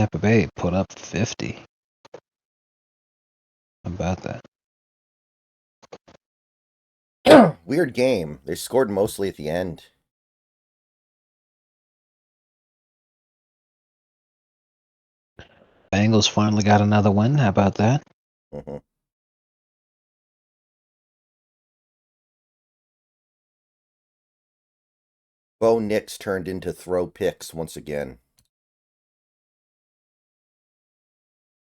Tampa Bay put up 50. How about that? Weird game. They scored mostly at the end. Bengals finally got another win. How about that? Mm-hmm. Bo Nix turned into throw picks once again.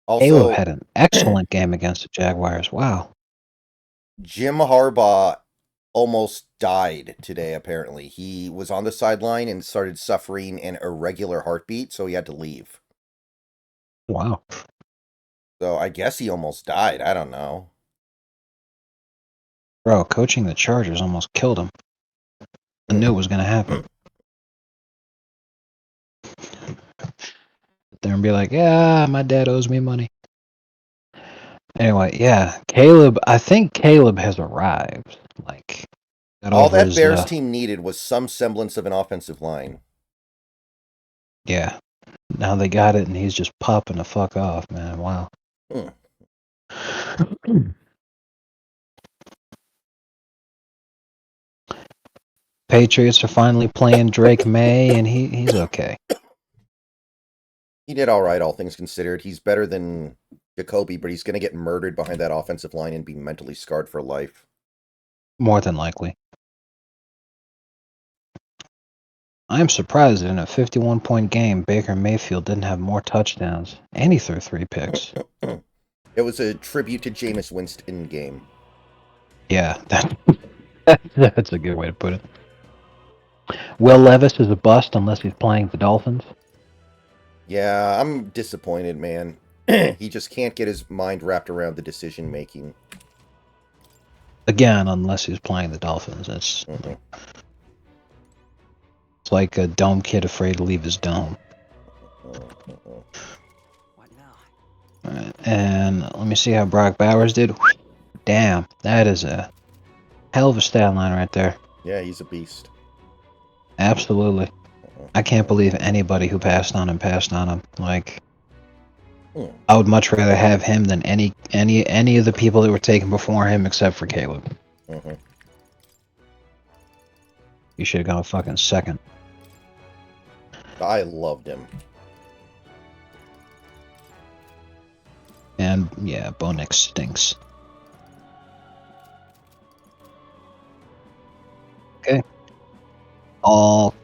Caleb Also, had an excellent game against the Jaguars. Wow. Jim Harbaugh almost died today, apparently. He was on the sideline and started suffering an irregular heartbeat, so he had to leave. Wow. So I guess he almost died. I don't know. Bro, coaching the Chargers almost killed him. I knew it was going to happen. There and be like, yeah, my dad owes me money. Anyway, yeah, Caleb. I think Caleb has arrived. Like, got All over that his. Bears team needed was some semblance of an offensive line. Yeah. Now they got it, and he's just popping the fuck off, man. Wow. Patriots are finally playing Drake May, and he's okay. He did all right, all things considered. He's better than Jacoby, but he's going to get murdered behind that offensive line and be mentally scarred for life. More than likely. I'm surprised in a 51-point game, Baker Mayfield didn't have more touchdowns, and he threw 3 picks. It was a tribute to Jameis Winston game. Yeah, that's a good way to put it. Will Levis is a bust unless he's playing the Dolphins. Yeah, I'm disappointed, man. He just can't get his mind wrapped around the decision making. Again, unless he's playing the Dolphins. It's like a dome kid afraid to leave his dome. What now? Right, and let me see how Brock Bowers did. Damn, that is a hell of a stat line right there. Yeah, he's a beast. Absolutely. I can't believe anybody who passed on him. Like, I would much rather have him than any of the people that were taken before him, except for Caleb. You should have gone fucking second. I loved him. And yeah, Bo Nix stinks. Okay. All.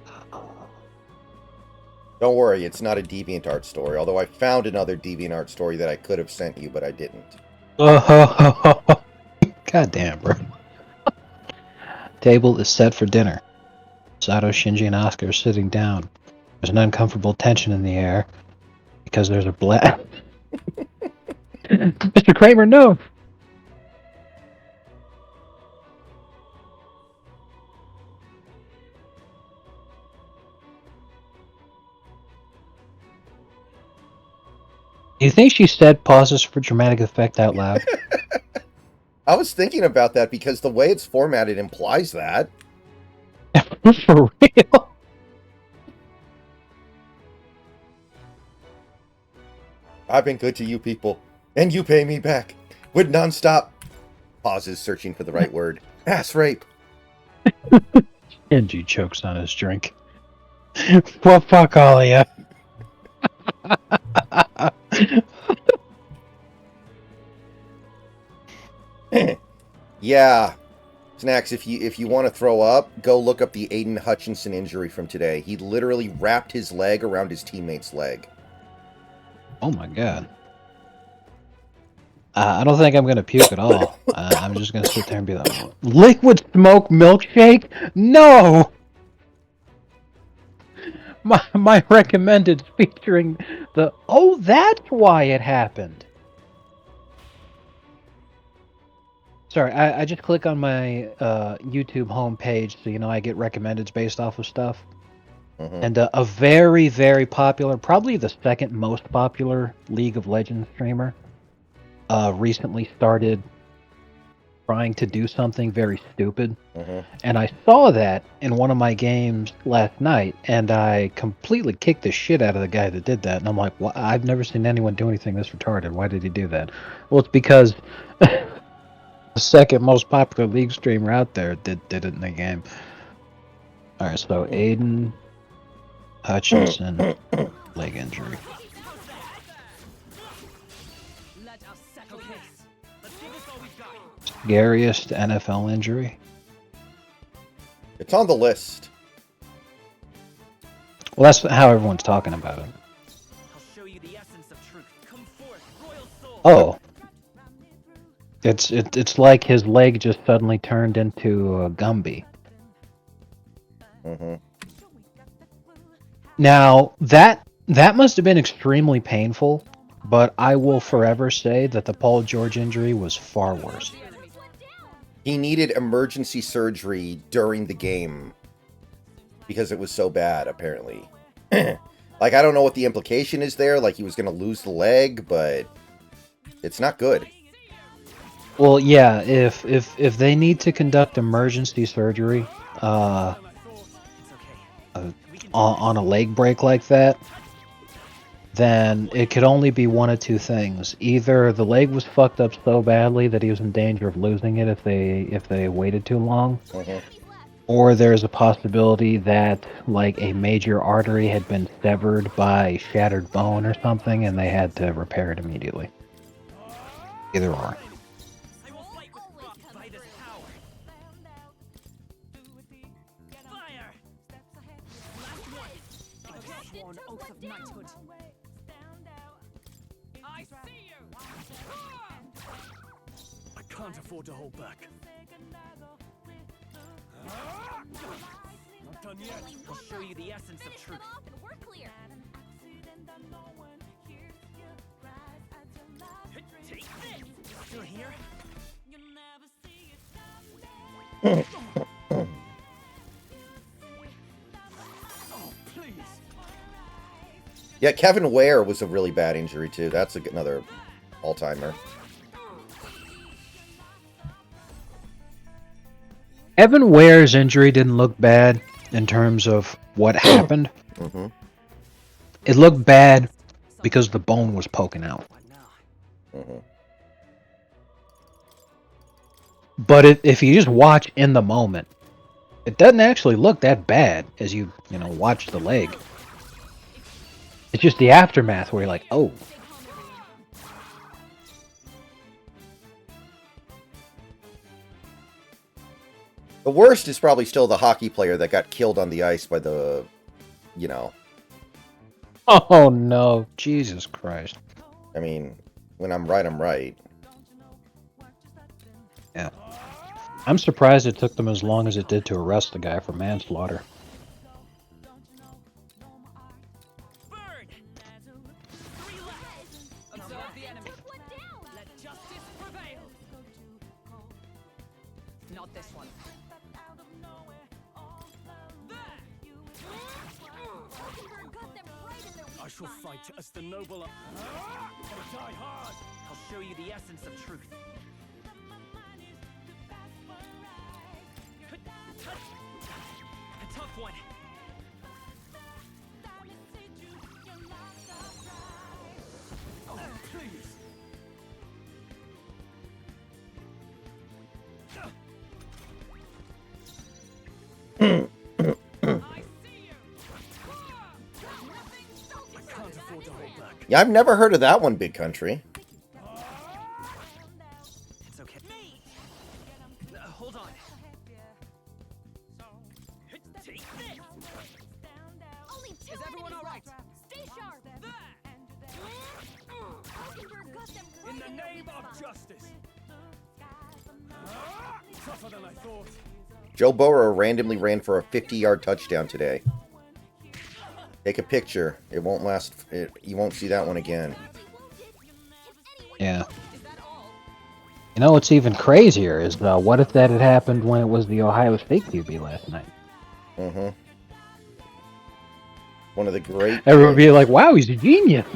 Don't worry, it's not a DeviantArt story, although I found another DeviantArt story that I could have sent you, but I didn't. God damn, bro. Table is set for dinner. Sato, Shinji, and Oscar are sitting down. There's an uncomfortable tension in the air because there's a black. Mr. Kramer, no! Do you think she said pauses for dramatic effect out loud? I was thinking about that because the way it's formatted implies that. For real? I've been good to you people, and you pay me back with nonstop pauses searching for the right word. Ass rape. Shinji chokes on his drink. Well, fuck all of you. Yeah. Snacks, if you want to throw up, go look up the Aiden Hutchinson injury from today. He literally wrapped his leg around his teammate's leg. Oh my god. I don't think I'm going to puke at all. I'm just going to sit there and be like, liquid smoke milkshake? No! My recommended featuring the, oh, that's why it happened. Sorry, I just click on my YouTube homepage so, you know, I get recommendeds based off of stuff. And a very, very popular, probably the second most popular League of Legends streamer, recently started trying to do something very stupid. Mm-hmm. And I saw that in one of my games last night, and I completely kicked the shit out of the guy that did that. And I'm like, well, I've never seen anyone do anything this retarded. Why did he do that? Well, it's because the second most popular League streamer out there did it in the game. All right, so Aiden Hutchinson, leg injury. Scariest NFL injury? It's on the list. Well, that's how everyone's talking about it. Oh. It's like his leg just suddenly turned into a Gumby. Mm-hmm. Now, that must have been extremely painful, but I will forever say that the Paul George injury was far worse. He needed emergency surgery during the game because it was so bad, apparently. Like, I don't know what the implication is there, like he was going to lose the leg, but it's not good. Well, yeah, if they need to conduct emergency surgery on a leg break like that, then it could only be one of two things. Either the leg was fucked up so badly that he was in danger of losing it if they waited too long, or there's a possibility that like a major artery had been severed by shattered bone or something, and they had to repair it immediately. Either or. Can't afford to hold back. Not done yet. I'll show you the essence of truth. We're clear. Take this. Still here? Oh, please. Yeah, Kevin Ware was a really bad injury, too. That's another all-timer. Evan Ware's injury didn't look bad in terms of what happened. Mm-hmm. It looked bad because the bone was poking out. Mm-hmm. But if you just watch in the moment, it doesn't actually look that bad as you watch the leg. It's just the aftermath where you're like, oh. The worst is probably still the hockey player that got killed on the ice by the, Oh, no. Jesus Christ. I mean, when I'm right, I'm right. Yeah. I'm surprised it took them as long as it did to arrest the guy for manslaughter. Not this one. I shall fight as the noble. Die hard. I'll show you the essence of truth. A tough one. Oh, please. Yeah, I've never heard of that one, Big Country. It's okay. Hold on. Take this. Is everyone all right? Stay sharp. In the name of justice. Tougher than I thought. Joe Burrow randomly ran for a 50-yard touchdown today. Take a picture. It won't last. You won't see that one again. Yeah. You know what's even crazier is what if that had happened when it was the Ohio State QB last night? Mm-hmm. One of the great... Everyone would be like, wow, he's a genius.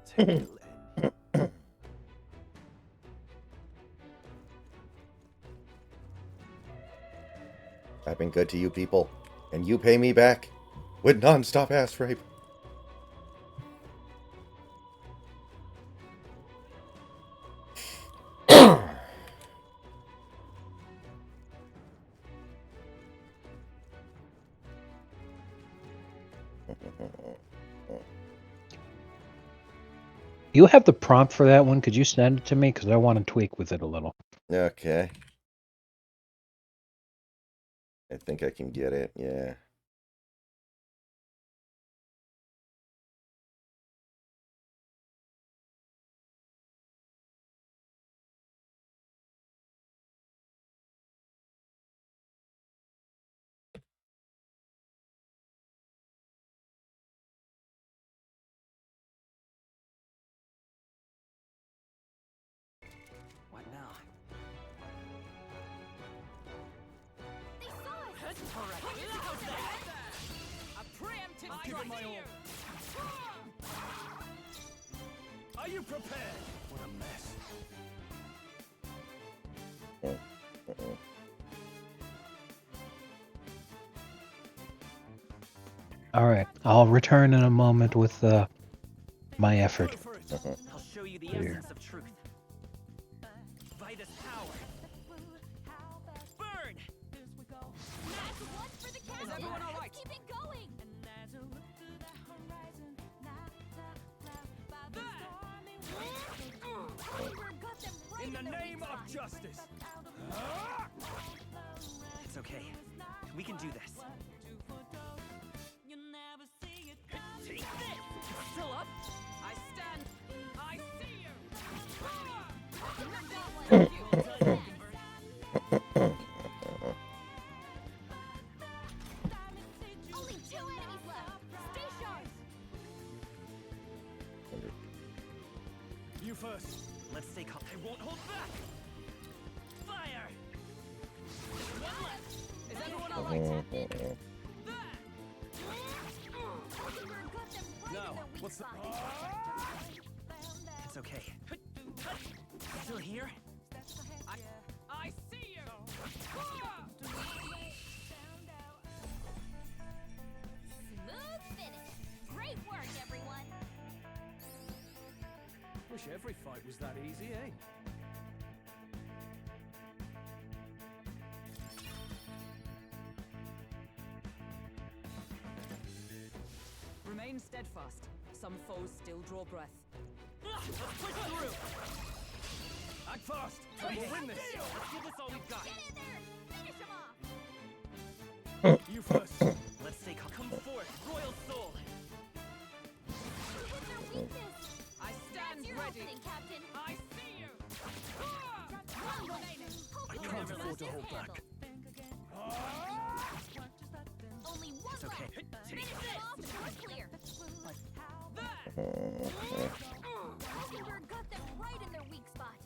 take it'll end. I've been good to you people, and you pay me back with non-stop ass rape. You have the prompt for that one? Could you send it to me? Because I want to tweak with it a little. Okay. I think I can get it, yeah. What now? They saw us! A preemptive give it my all. Are you prepared? What a mess. All right, I'll return in a moment with my effort. Go for it. I'll show you the Here. essence of truth. By this power. Burn! That's one for the captain! Is everyone all right? Keep it going! In the name of justice. It's okay. We can do this. Take this! It's still up? I stand. I see you. Only 2 enemies left! Stay sharp! You first. Let's stay calm. I won't hold back. Fire! One left. Is everyone all right? No. What's the? It's okay. Still here? I see you. Smooth finish! Great work, everyone! Wish every fight was that easy, eh? Remain steadfast. Some foes still draw breath. Let's push through. Act fast. We'll win this. Let's give this all we've got. Get in there! Finish him off! You first. Let's stay calm. Come forth, royal soul. Hit their weakness! I stand That's your ready. opening, Captain! I see you. One remaining! Hopefully can't this afford to is hold handled. back. Only one It's okay. left! Take Finish this. it off and we're clear! That. Mockingbird got them right in their weak spot!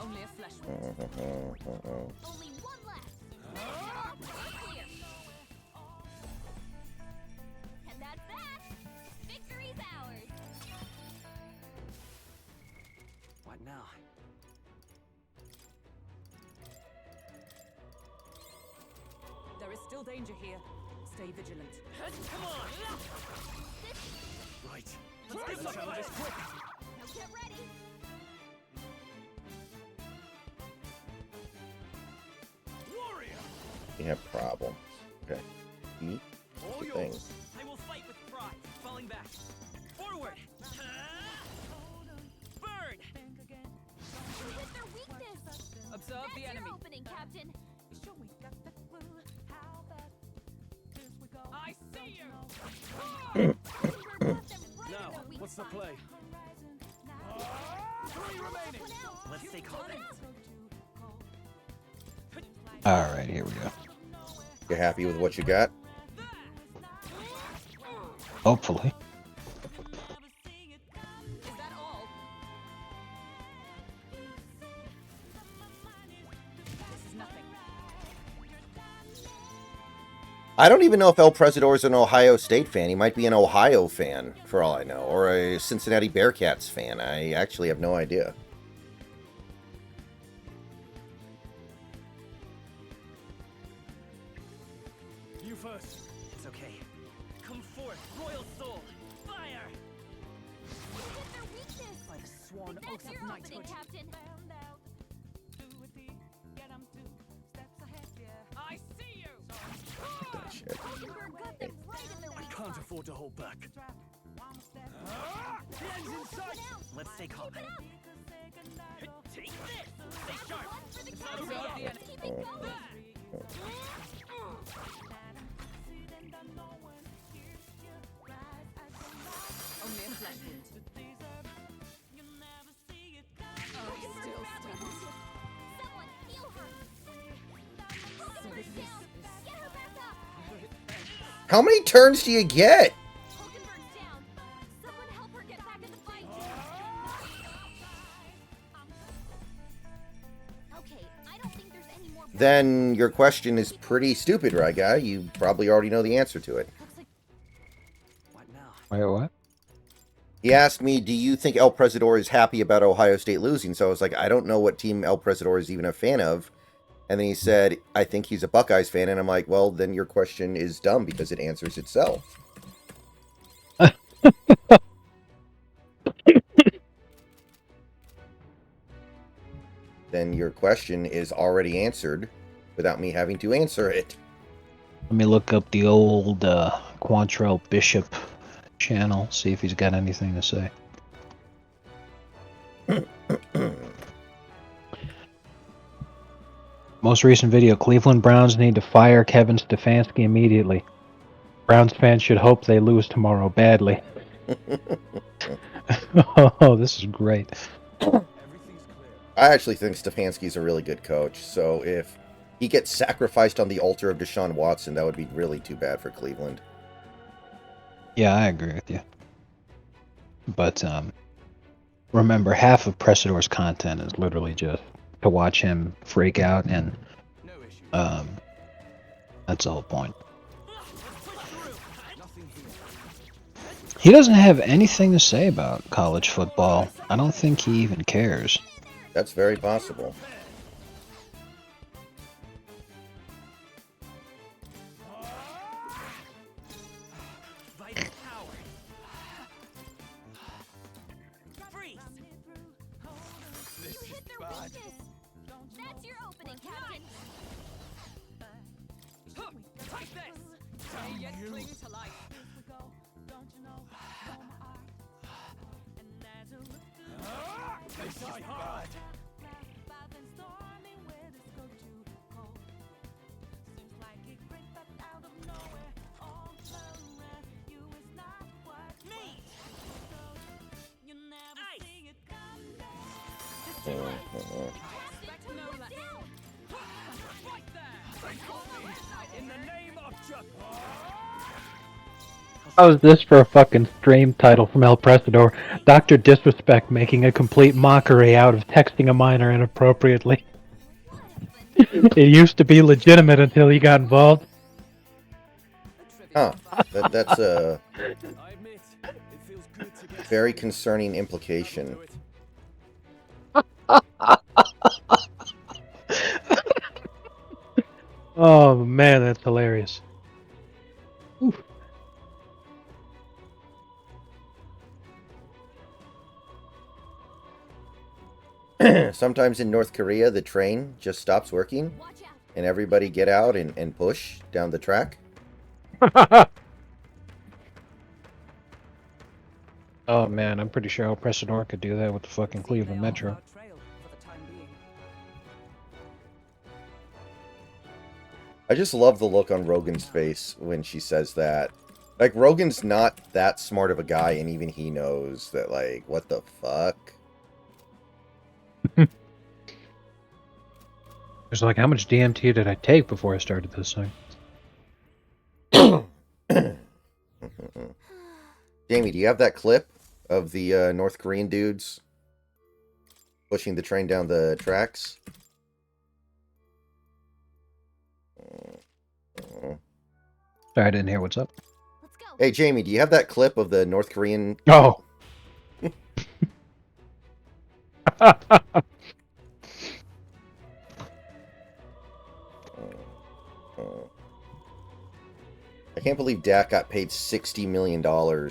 Only a flesh wound. Only one left! We're clear! And that's that! Victory's ours! What now? There is still danger here. Stay vigilant. Come on. Right. Let's get some of this quick. Now get ready! Warrior. You have problems. Okay. Eat All the yours. thing. I will fight with pride. Falling back. Forward. Burn. Hit their weakness! Observe That's the your enemy. opening, Captain! I see you. Mockingbird got them right in Now, their weak what's the spot. play? 3 remaining. One out. Let's stay calm. All right, here we go. You happy with what you got? Hopefully. Is that all? This is nothing. I don't even know if El Presidor is an Ohio State fan. He might be an Ohio fan, for all I know, or a Cincinnati Bearcats fan. I actually have no idea. You first. It's okay. Come forth, royal soul. Fire! You hit their weakness. By the sworn That's oath your of opening, knighthood. Captain. I see you! That shit. Hulkenberg got them right in their I weak can't spot. afford to hold back. The end's in sight. Let's stay calm. Keep it up. Take this. Stay sharp. One for the It's captain. not over yet. Let's keep it going. Only a flesh wound. Hulkenberg grabbed her. Someone heal her. Hulkenberg's down. Get her back up. How many turns do you get? Hulkenberg's down. Someone help her get back in the fight. Okay, I don't think there's any more. Then your question is pretty stupid, right, guy? You probably already know the answer to it. Looks like What now? Wait, what? He asked me, do you think El Presidor is happy about Ohio State losing? So I was like, I don't know what team El Presidor is even a fan of. And then he said, I think he's a Buckeyes fan. And I'm like, well, then your question is dumb because it answers itself. Then your question is already answered without me having to answer it. Let me look up the old Quantrell Bishop channel, see if he's got anything to say. Most recent video, Cleveland Browns need to fire Kevin Stefanski immediately. Browns fans should hope they lose tomorrow badly. Oh, this is great. Everything's clear. I actually think Stefanski's a really good coach. So if he gets sacrificed on the altar of Deshaun Watson, that would be really too bad for Cleveland. Yeah, I agree with you. But remember, half of Pressidor's content is literally just to watch him freak out, and No issue. that's the whole point. Let's push through. Nothing here. He doesn't have anything to say about college football. I don't think he even cares. That's very possible. Vital power. Freeze. you hit their weakness. That's your opening, Captain. Take this. Stay yet cling to life. They die hard. Me. Ice. Expect no less. Right there. In the name of justice. How is this for a fucking stream title from El Presidor? Dr. Disrespect making a complete mockery out of texting a minor inappropriately. It used to be legitimate until he got involved. Huh. That's a I admit, it feels good to get very concerning implication. Oh man, that's hilarious. Oof. Sometimes in North Korea, the train just stops working, Watch out. and everybody get out and push down the track. Oh man, I'm pretty sure El Presidor could do that with the fucking Cleveland Metro. Trail for the time being. I just love the look on Rogan's face when she says that. Like, Rogan's not that smart of a guy, and even he knows that, like, what the fuck? It's like, how much DMT did I take before I started this thing? Jamie, do you have that clip of the North Korean dudes pushing the train down the tracks? Sorry, I didn't hear what's up. Let's go. Hey, Jamie, do you have that clip of the North Korean? Oh. I can't believe Dak got paid $60 million to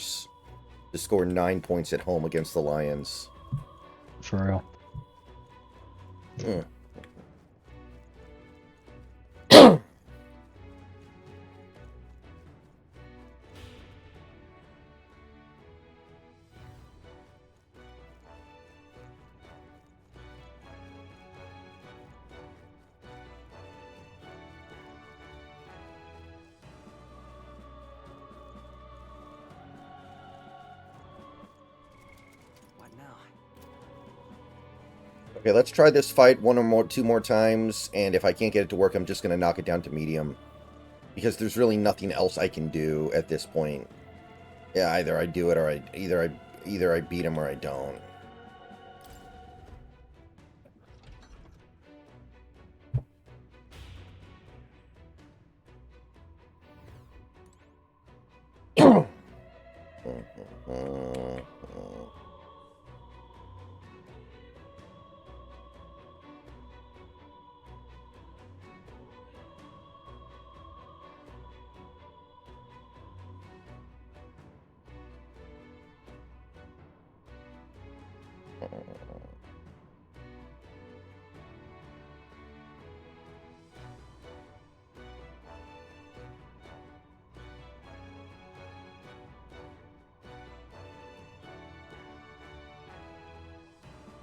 score 9 points at home against the Lions. For real. What now? Okay, let's try this fight two more times, and if I can't get it to work, I'm just gonna knock it down to medium. Because there's really nothing else I can do at this point. Yeah, either I do it or either I beat him or I don't.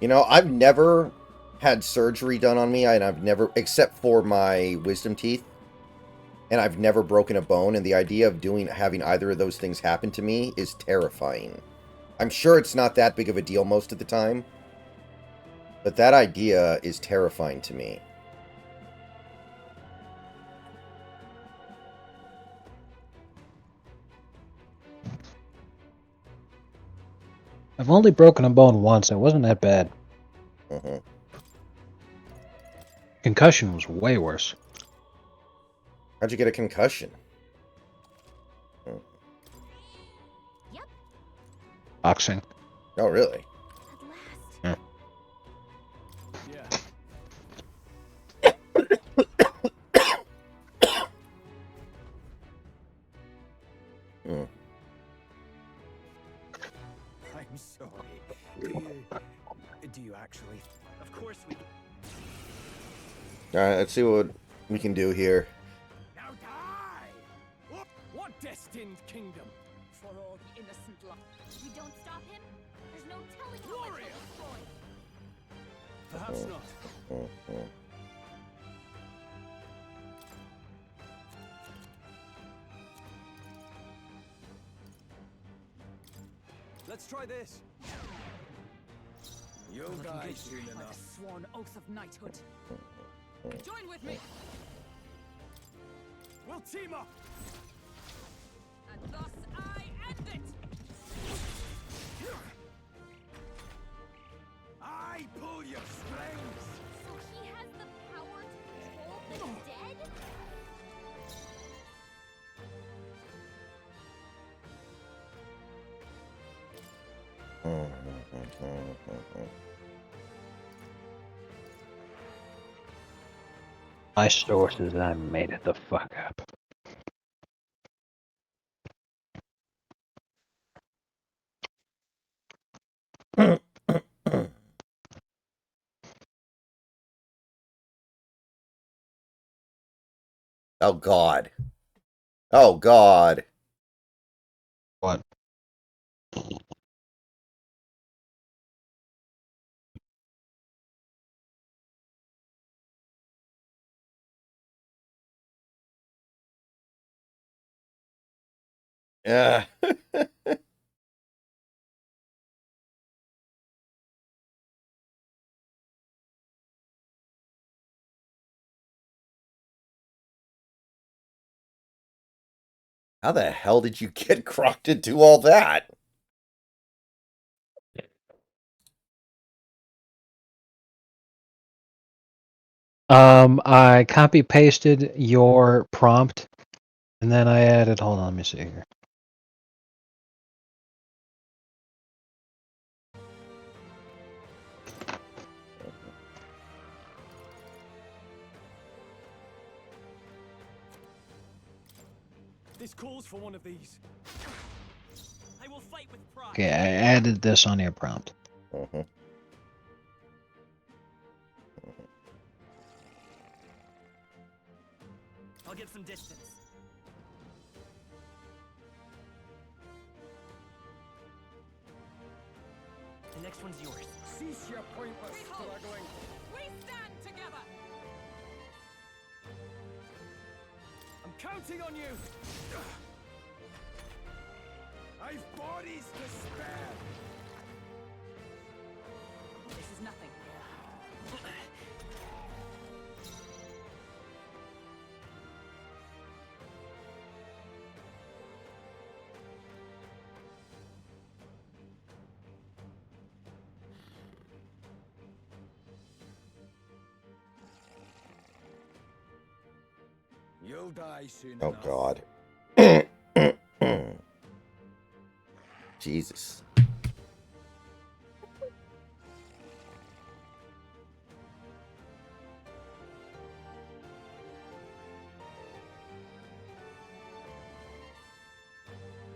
You know, I've never had surgery done on me, and I've never, except for my wisdom teeth, and I've never broken a bone, and the idea of having either of those things happen to me is terrifying. I'm sure it's not that big of a deal most of the time, but that idea is terrifying to me. I've only broken a bone once. It wasn't that bad. Concussion was way worse. How'd you get a concussion? Yep. Boxing. Oh, really? At last. Yeah. I'm sorry. Do you actually? Of course we. Alright, let's see what we can do here. Now die! What destined kingdom? For all the innocent life. If we don't stop him, there's no telling how much Warrior! he'll destroy. Perhaps not. Let's try this. You'll die soon Like a enough. sworn oath of knighthood. Join with me, We'll team up. and thus I end it. I pull your strings. So he has the power to control the dead? My sources, I made it the fuck up. Oh, God. Oh, God. What? Yeah. How the hell did you get Croc to do all that? I copy pasted your prompt And then I added, hold on, let me see here. This calls for one of these. I will fight with pride. Okay, I added this on your prompt. Uh-huh. I'll get some distance. The next one's yours. Cease your pointless struggling. We stand together. I'm counting on you. I've bodies to spare. This is nothing. You'll die soon Oh, enough. God. Jesus.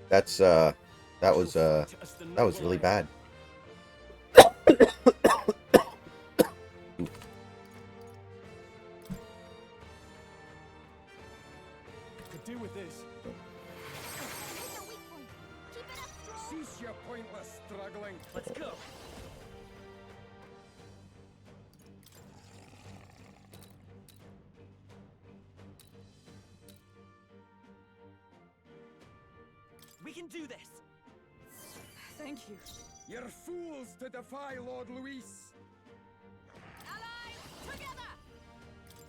That was really bad. Could do with this. Hit the weak point. Keep it up, Stroll. Cease your pointless struggling. Let's go. We can do this. Thank you. You're fools to defy Lord Luis. Allies, together.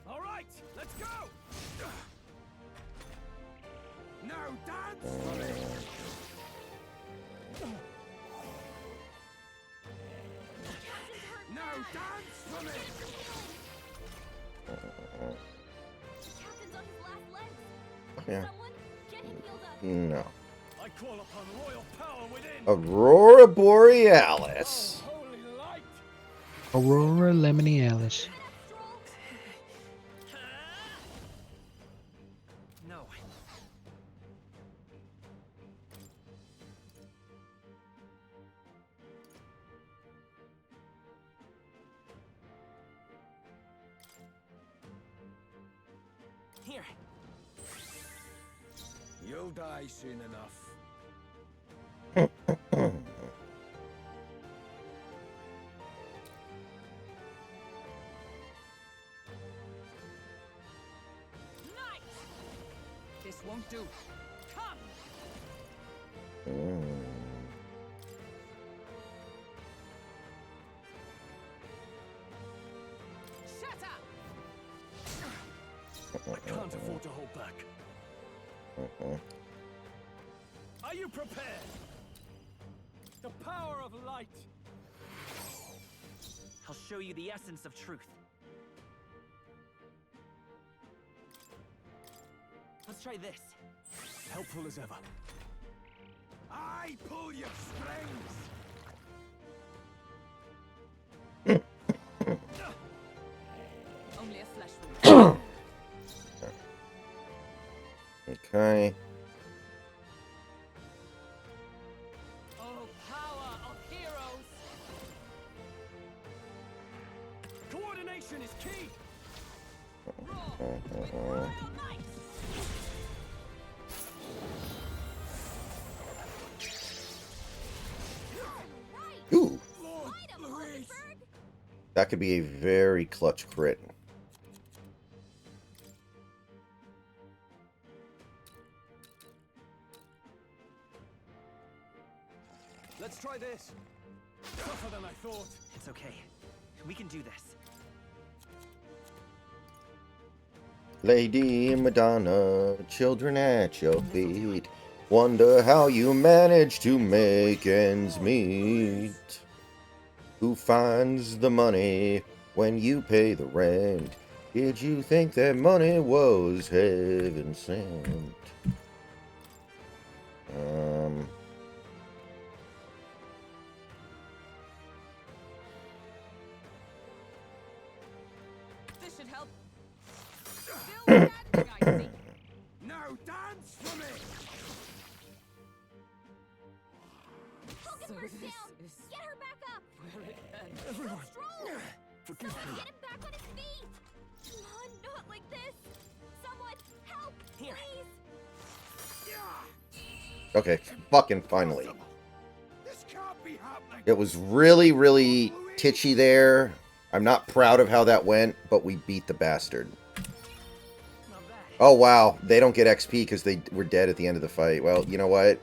All right, let's go. Now dance for me. Now dance for me. Captain's on his last legs. Yeah. Someone get him healed up. No. I call upon royal power within. Aurora Borealis. Oh, holy light. Aurora Lemony Alice. Keep it up, Stroll. No. Here. You'll die soon enough. Night. This won't do. Come. Shatter. I can't afford to hold back. Are you prepared? The power of light. I'll show you the essence of truth. Let's try this. Helpful as ever. I pull your strings. Only a flesh wound. Okay. Oh, power of heroes. Coordination is key. Roar with royal might. Right. Ooh, Lord Light him, Luis. Oldenburg. that could be a very clutch crit. Let's try this. Tougher than I thought. It's okay. We can do this. Lady Madonna, children at your feet. Wonder how you manage to make ends meet. Who finds the money when you pay the rent? Did you think that money was heaven sent? This should help. Still standing, I see. Now dance for me! Focus So first this down. is Get her back up. where it ends. Everyone, Stroll. forgive Someone me. get him back on his feet. Come on, not like this. Someone help, Here. please. Okay, fucking finally. This can't be happening. It was really, really titchy there. I'm not proud of how that went, but we beat the bastard. Not bad. Oh, wow. They don't get XP because they were dead at the end of the fight. Well, you know what?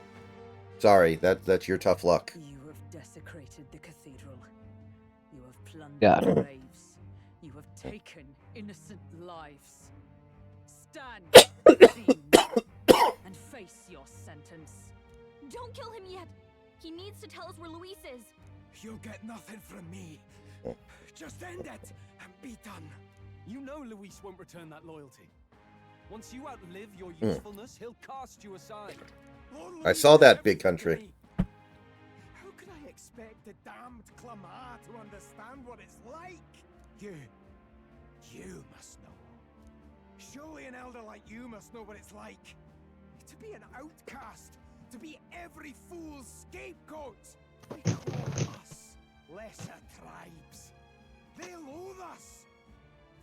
Sorry, that's your tough luck. You have desecrated the cathedral. You have plundered Yeah. graves. You have taken innocent lives. Stand, fiend, and face your sentence. Don't kill him yet. He needs to tell us where Luis is. You'll get nothing from me. Just end it and be done. You know Luis won't return that loyalty. Once you outlive your usefulness, he'll cast you aside. I saw that, Big Country. How could I expect the damned Clamar to understand what it's like? You must know. Surely an elder like you must know what it's like. To be an outcast. To be every fool's scapegoat. They call us lesser tribes. They loathe us.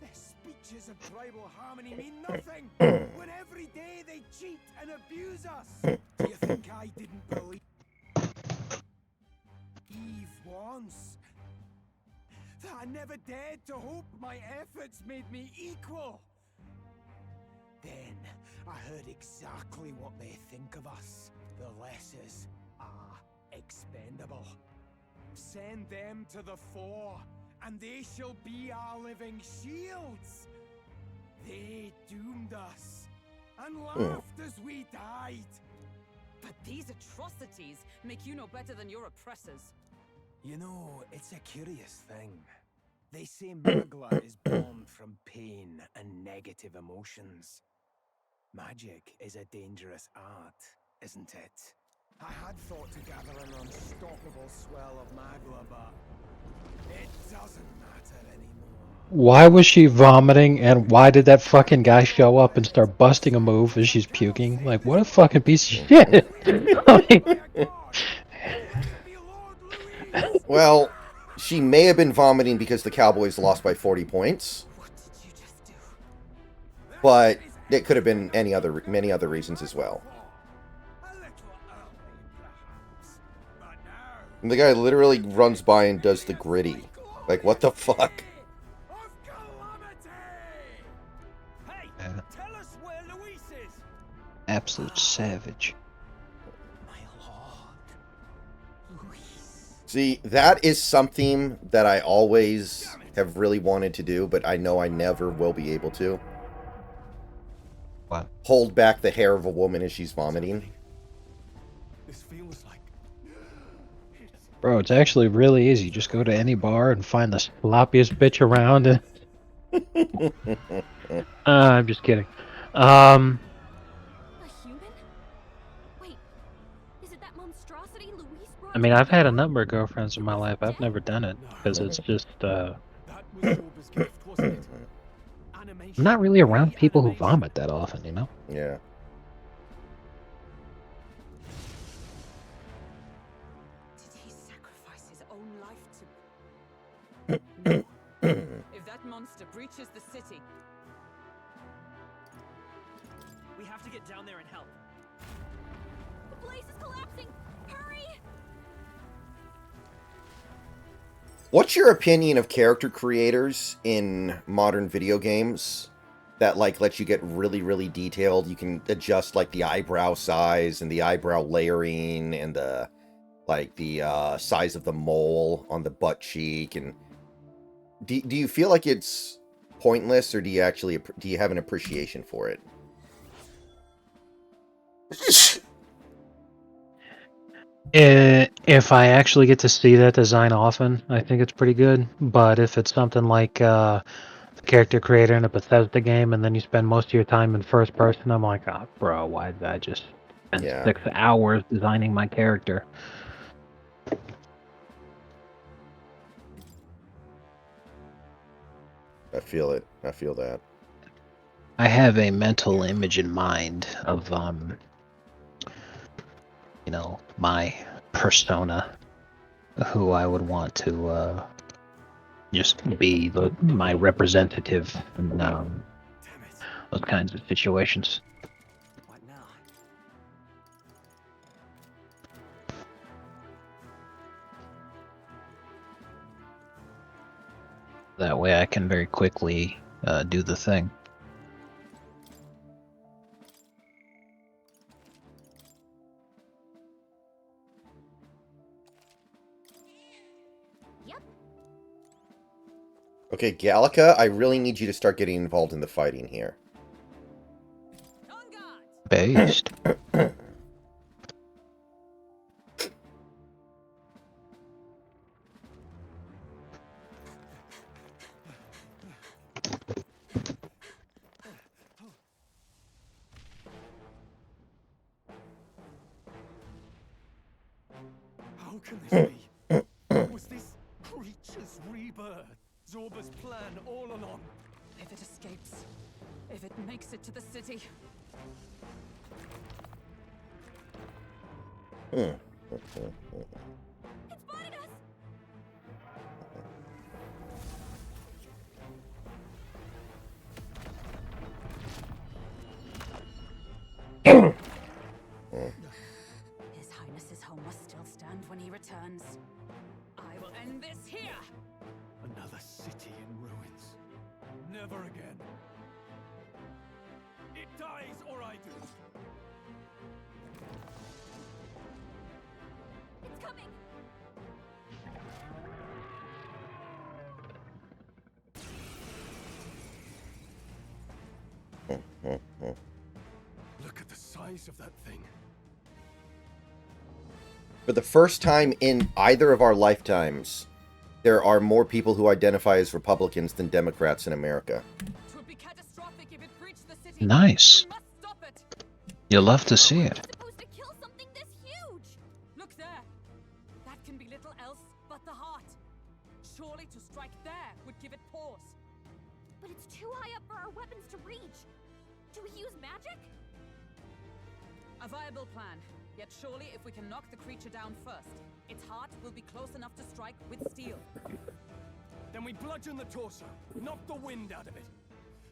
Their speeches of tribal harmony mean nothing when every day they cheat and abuse us. Do you think I didn't believe once? That I never dared to hope my efforts made me equal? Then I heard exactly what they think of us. The lessers are expendable. Send them to the fore, and they shall be our living shields. They doomed us and laughed as we died. But these atrocities make you no better than your oppressors. You know, it's a curious thing. They say Magla is born from pain and negative emotions. Magic is a dangerous art, isn't it? I had thought to gather an unstoppable swell of Magla, but it doesn't matter anymore. Why was she vomiting, and why did that fucking guy show up and start busting a move as she's puking? Like, what a fucking piece of shit! Like, Well, she may have been vomiting because the Cowboys lost by 40 points, What did you just do? but it could have been many other reasons as well. And the guy literally runs by and does the gritty. Like, what the fuck? Hey, Yeah. tell us where Luis is. absolute savage. My lord, Luis. See, that is something that I always have really wanted to do, but I know I never will be able to. What? Hold back the hair of a woman as she's vomiting. This feels like Bro, it's actually really easy. Just go to any bar and find the sloppiest bitch around. And I'm just kidding. A human? Wait, is it that monstrosity Luis brought? I mean, I've had a number of girlfriends in my life. I've never done it because it's just. that was Zoba's gift, wasn't it? Animation. I'm not really around people who vomit that often, you know? Yeah. Did he sacrifice his own life to... No. If that monster breaches the city... We have to get down there and help. The place is collapsing. Hurry! What's your opinion of character creators in modern video games that like let you get really, really detailed? You can adjust like the eyebrow size and the eyebrow layering and the size of the mole on the butt cheek. And do you feel like it's pointless, or do you have an appreciation for it? If I actually get to see that design often, I think it's pretty good. But if it's something like the character creator in a Bethesda game and then you spend most of your time in first person, I'm like, oh, bro, why did I just Spent Yeah. 6 hours designing my character. I feel it. I feel that. I have a mental image in mind of my persona, who I would want to just be my representative in Damn it. those kinds of situations. What now? That way I can very quickly do the thing. Yep. Okay, Gallica, I really need you to start getting involved in the fighting here. On guard. Based. How can this be? Was this creature's rebirth Zorba's plan all along? If it escapes, if it makes it to the city, Hmm. It spotted us. His Highness's home must still stand when he returns. I will end this here. Another city in ruins. Never again. It dies or I do. It's coming. Look at the size of that thing. For the first time in either of our lifetimes, there are more people who identify as Republicans than Democrats in America. It would be catastrophic if it breached the city. Nice. We must stop it. You'll love to see it. It's supposed to kill something this huge. Look there. That can be little else but the heart. Surely to strike there would give it pause. But it's too high up for our weapons to reach. Do we use magic? A viable plan. Yet surely if we can knock the creature down first, its heart will be close enough to strike with steel. Then we bludgeon the torso, knock the wind out of it.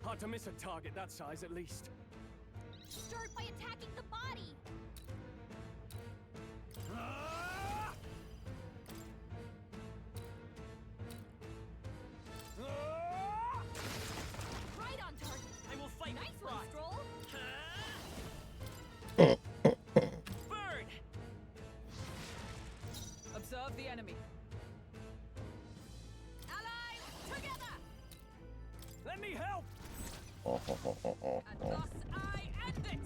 Hard to miss a target that size, at least. Start by attacking the body. Ah! Ah! Right on target. I will fight Nice with one, pride. Stroll. Bird! Observe the enemy. Allies, together. Let me help! And thus I end it.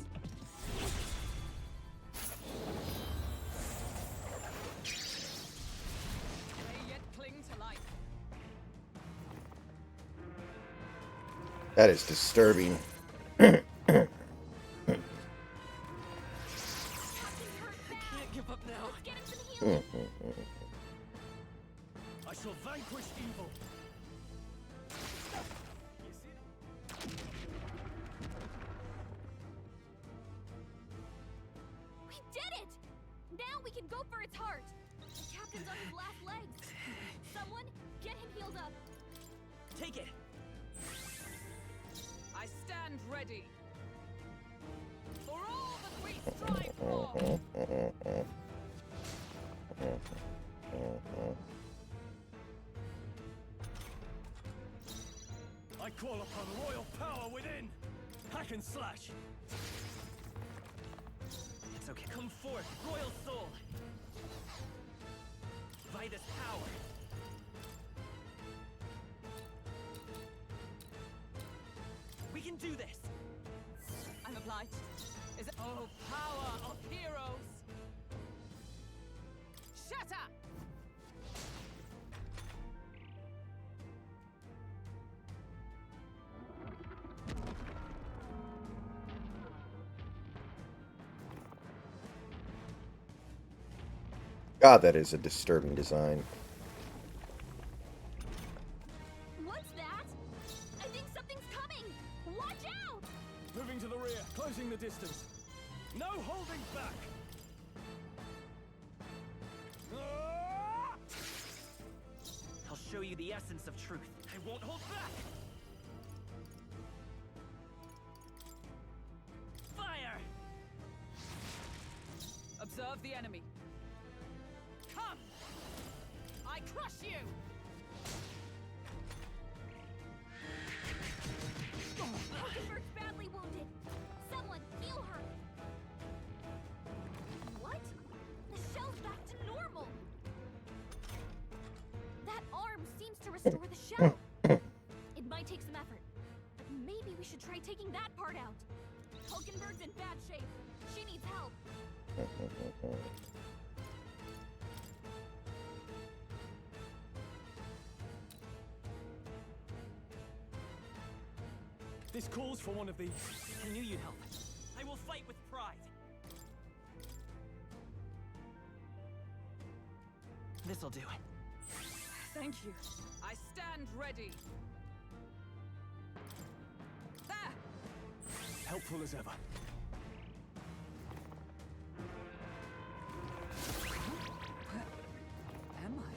They yet cling to life. That is disturbing. Captain hurt bad. Can't give up now. Let's get him some healing. I shall vanquish evil. We did it! Now we can go for its heart. The captain's on his last legs. Someone, get him healed up. Take it. I stand ready. For all that we strive for. I call upon royal power within. Hack and slash. It's okay. Come forth, royal soul. By this power. We can do this. I'm obliged. Is it? Oh, power of heroes! Shatter! God, that is a disturbing design. What's that? I think something's coming! Watch out! Moving to the rear, closing the distance. No holding back! Ah! I'll show you the essence of truth. I won't hold back! Fire! Observe the enemy. Come! I crush you! Hulkenberg's badly wounded. Someone heal her. What? The shell's back to normal. That arm seems to restore the shell. It might take some effort, but maybe we should try taking that part out. Hulkenberg's in bad shape. She needs help. This calls for one of these. I knew you'd help. I will fight with pride. This'll do it. Thank you. I stand ready. There! Helpful as ever. Where am I?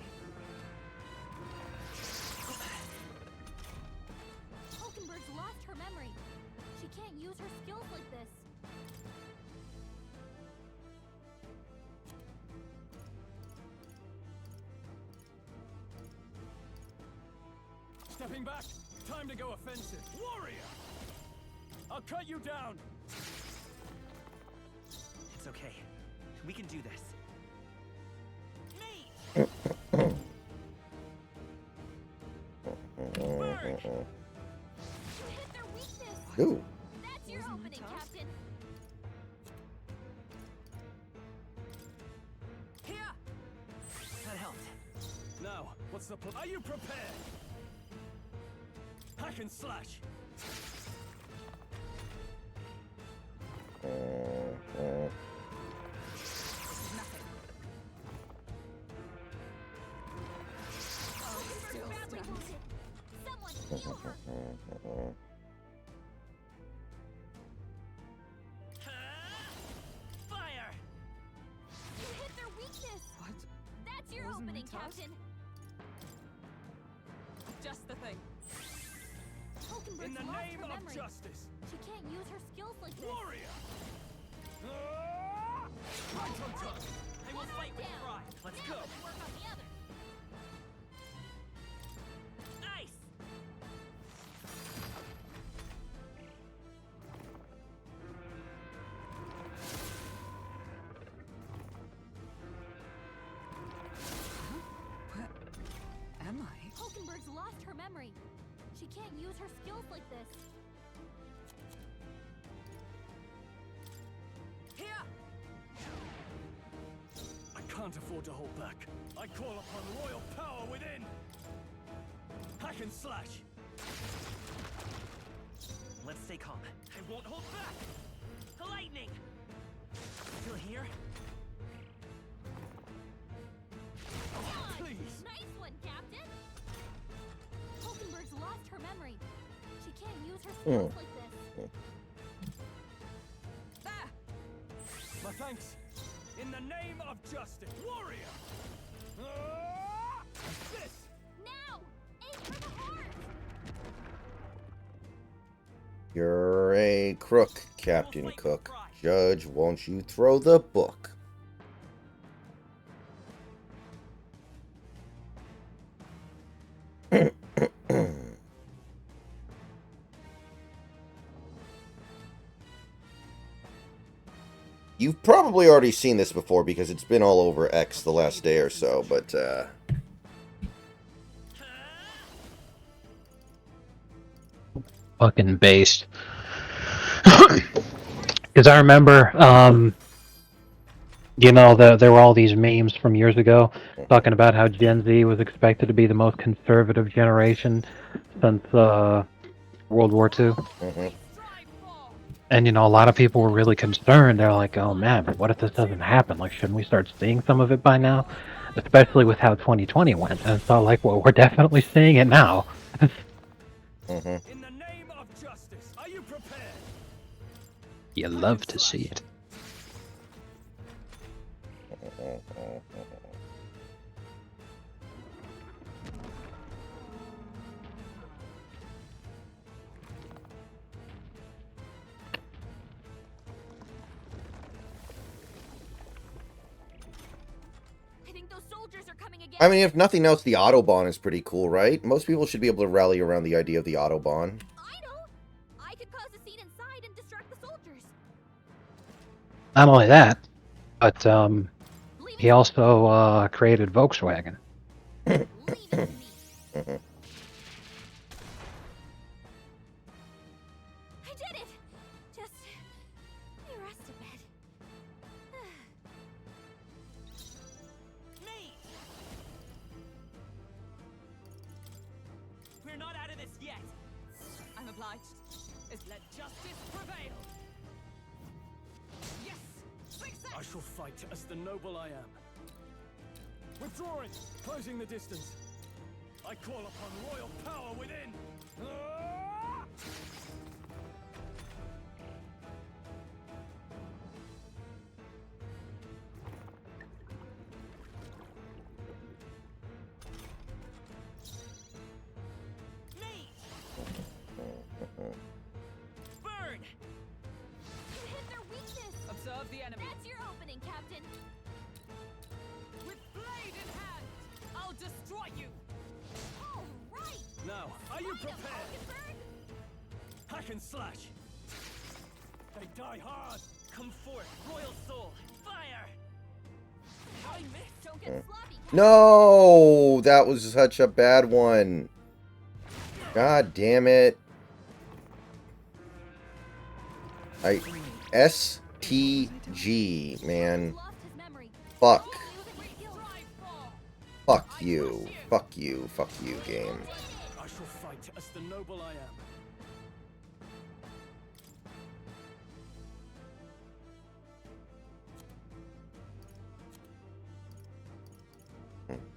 Hulkenberg's lost her memory. She can't use her skills like this. Stepping back. Time to go offensive. Warrior! I'll cut you down. It's okay. We can do this. Me! Berg! You hit their weakness. Ooh. That's your Wasn't opening, it tough? Captain. Here! That helped. Now, what's the plan? Are you prepared? Hack and slash. This is nothing. Oh, Hulkenberg's still badly stands. wounded. Someone heal her. Fire! You hit their weakness. What? That's your Wasn't opening, it tough? Captain. Just the thing. Hulkenberg's In the lost name her of memory. justice. She can't use her skills like this. Warrior! Ah! Right on time. I will One fight with down. pride. Let's Now go. let's work on the other. Nice! Where am I? Hulkenberg's lost her memory. She can't use her skills like this. Here! I can't afford to hold back. I call upon royal power within. Hack and slash. Let's stay calm. I won't hold back! Lightning! Still here? Dodge! Please. Nice one, Captain. Hulkenberg's lost her memory. She can't use her skills like this. There! My thanks. In the name of justice. Warrior! Ah! This! Now! Aim for the heart! You're a crook, Captain Cook. Judge, won't you throw the book? You've probably already seen this before because it's been all over X the last day or so, but Fucking based. Because I remember, there were all these memes from years ago talking about how Gen Z was expected to be the most conservative generation since World War II. mhm. Strive for! And, you know, a lot of people were really concerned. They're like, oh man, what if this doesn't happen? Like, shouldn't we start seeing some of it by now? Especially with how 2020 went. And so, like, well, we're definitely seeing it now. Mm-hmm. In the name of justice, are you prepared? You love to see it. I think those soldiers are coming again. I mean, if nothing else, the Autobahn is pretty cool, right? Most people should be able to rally around the idea of the Autobahn. I know. I could cause a scene inside and distract the soldiers. Not only that, but Leave he also created Volkswagen. it to me. Mhm. I did it. Just let me rest a bit. Me! We're not out of this yet. I'm obliged. Let justice prevail. Yes! Success! I shall fight as the noble I am. Withdrawing, closing the distance. I call upon royal power within. Ah! Me! Burn! You hit their weakness. Observe the enemy. That's your opening, Captain. With blade in hand, I'll destroy you. All right. Now, are you Line up, prepared? Hulkenberg. Hack and slash. They die hard. Come forth, royal soul! Fire! I missed! Don't get sloppy, Captain. No, that was such a bad one. God damn it. STG, man. Lost his memory. Fuck. He was a great deal. Fuck you. Fuck you. Fuck you, game. I shall fight as the noble I am.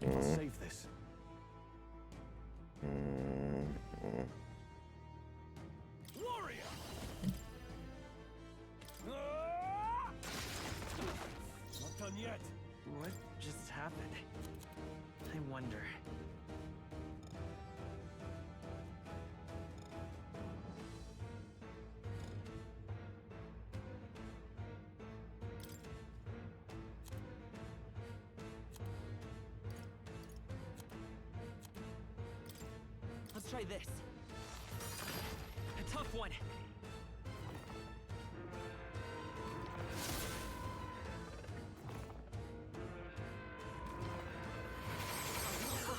I'll save this. Warrior! Ah! Not done yet. What just happened? I wonder. Let's try this. A tough one.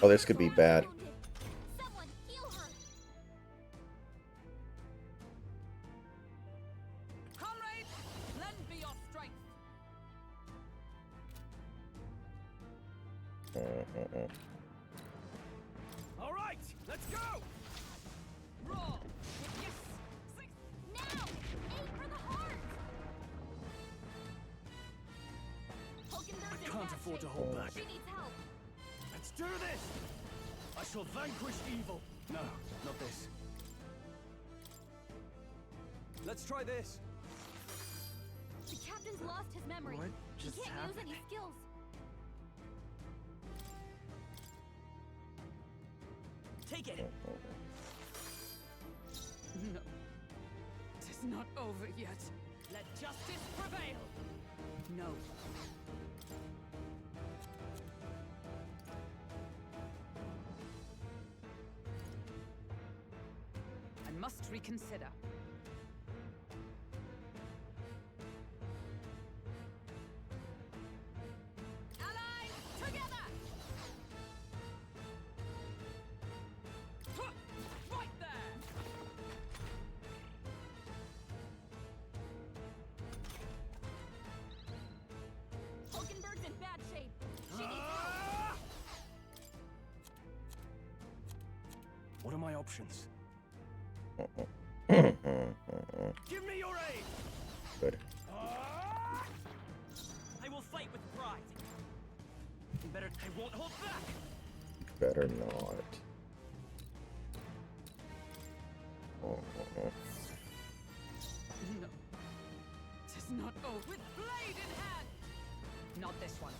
Oh, this could be bad. Someone heal her. Comrades, lend me your strength. All right, let's go! Roll. Yes. Now, aim for the heart. Hulkenberg's in Can't bad afford to shape. hold back. She needs help. Let's do this! I shall vanquish evil. No, not this. Let's try this. The captain's lost his memory. What He just can't happened? use any skills. Take it! No. It is not over yet. Let justice prevail. No. I must reconsider. Allies, together! Right there! Hulkenberg's in bad shape. She needs help. Ah! What are my options? Give me your aid. Good. I will fight with pride. Better, I won't hold back. Better not. No. Tis not over. With blade in hand! Not this one.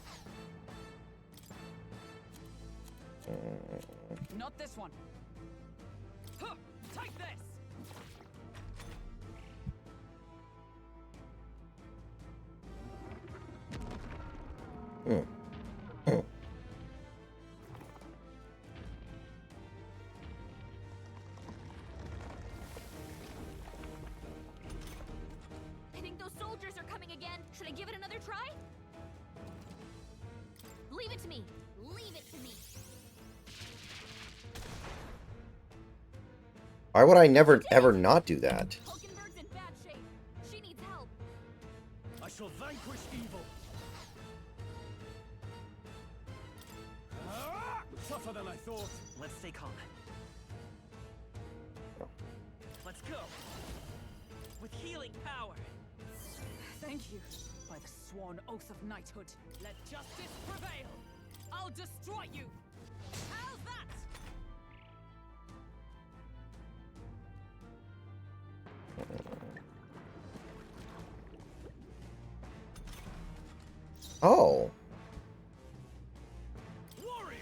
Not this one. Huh, take this! I think those soldiers are coming again. Should I give it another try? Leave it to me. Leave it to me. Why would I never ever not do that? Hulkenberg's in bad shape. She needs help. I shall vanquish evil. Tougher than I thought. Let's stay calm. Let's go. With healing power. Thank you. By the sworn oath of knighthood, let justice prevail. I'll destroy you. How's that? Oh. Warrior.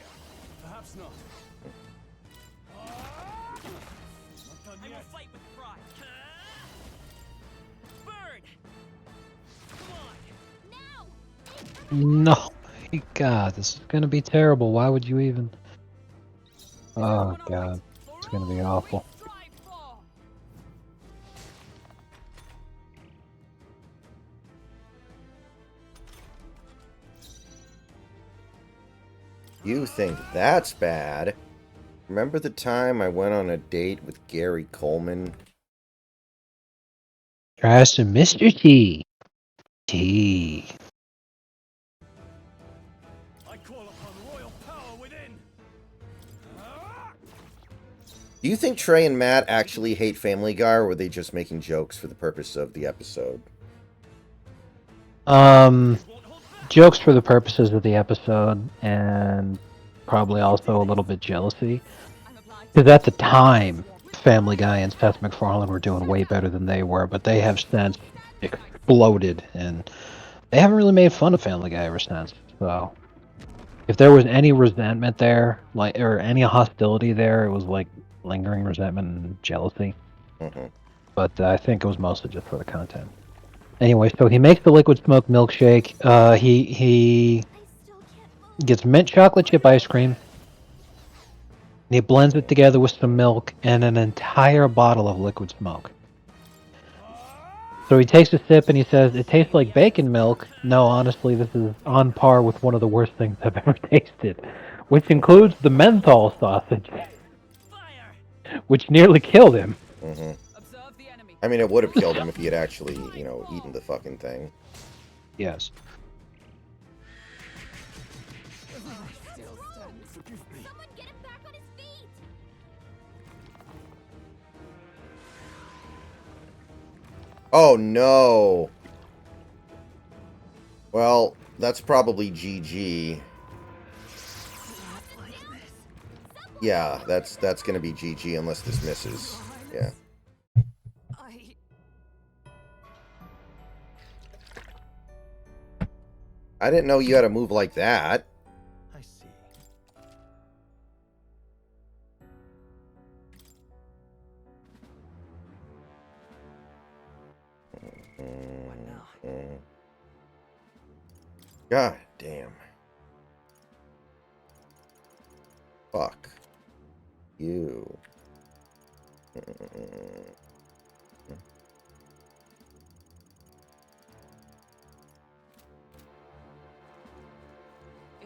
Perhaps not. Not done I will yet. fight with pride. Burn! Come on! Now! No. God, this is gonna be terrible. Why would you even? Oh God, it's gonna be awful. Strive for. You think that's bad? Remember the time I went on a date with Gary Coleman? Try some Mr. T. T. I call upon royal power within. Do you think Trey and Matt actually hate Family Guy, or were they just making jokes for the purpose of the episode? Jokes for the purposes of the episode, and probably also a little bit jealousy. Because at the time, Family Guy and Seth MacFarlane were doing way better than they were, but they have since exploded, and they haven't really made fun of Family Guy ever since. So, if there was any resentment there, like, or any hostility there, it was like lingering resentment and jealousy. Mm-hmm. But I think it was mostly just for the content. Anyway, so he makes the liquid smoke milkshake. He I still can't move. gets mint chocolate chip ice cream. And he blends it together with some milk and an entire bottle of liquid smoke. So he takes a sip and he says, "It tastes like bacon milk. No, honestly, this is on par with one of the worst things I've ever tasted," which includes the menthol sausage, Fire! which nearly killed him. Mm-hmm. Observe the enemy. I mean, it would have killed him if he had actually, you know, eaten the fucking thing. Yes. Still stands. Forgive me. Someone get him back on his feet. Oh, no. Well, that's probably GG. Yeah, that's gonna be GG unless this misses. Yeah. I didn't know you had a move like that. I see. What now? God damn. Fuck. You.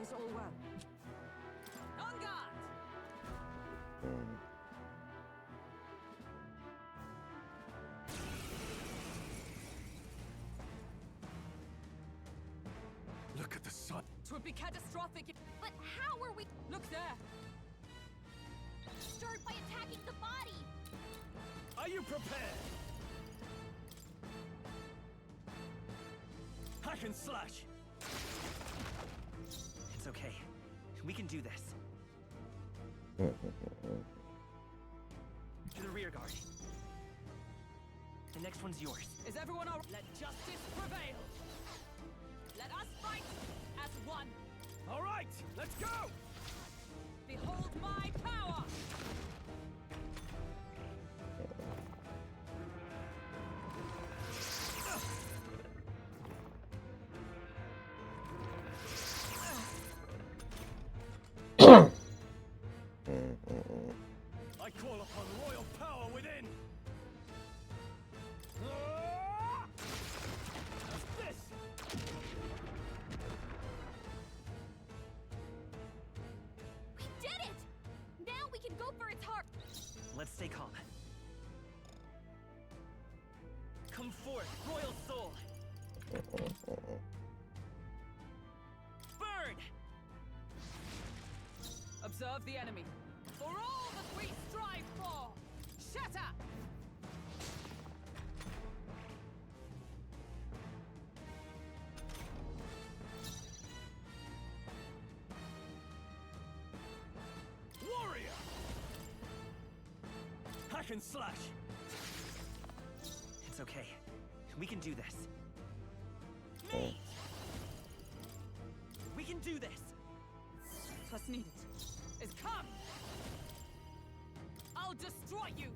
Is all well. On guard. Look at the sun. Twould be catastrophic if... But how are we? Look there. Start by attacking the body. Are you prepared? Hack and slash. It's okay. We can do this. To the rear guard. The next one's yours. Is everyone all? Let justice prevail. Let us fight as one. All right, let's go. Behold my power. I call upon royal power within. What's this? We did it! Now we can go for its heart. Let's stay calm. Come forth, royal soul. Burn! Observe the enemy. For all that we strive for. Shatter! Warrior! Hack and slash. It's okay. We can do this. We can do this. What's needed is come. I'll destroy you.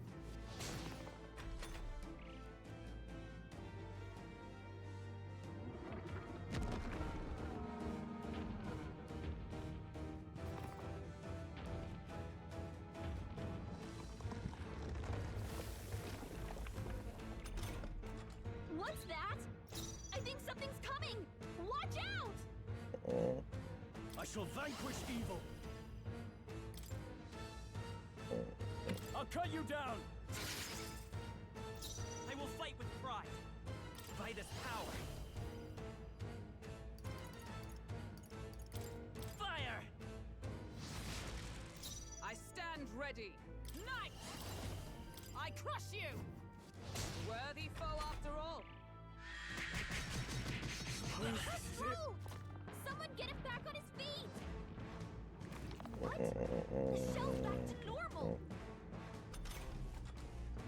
What's that? I think something's coming! Watch out! I shall vanquish evil. I'll cut you down. I will fight with pride. By this power. Fire! I stand ready. Knight! I crush you! Worthy foe after all. Whoa! Someone get him back on his feet! What? The shell's back to normal!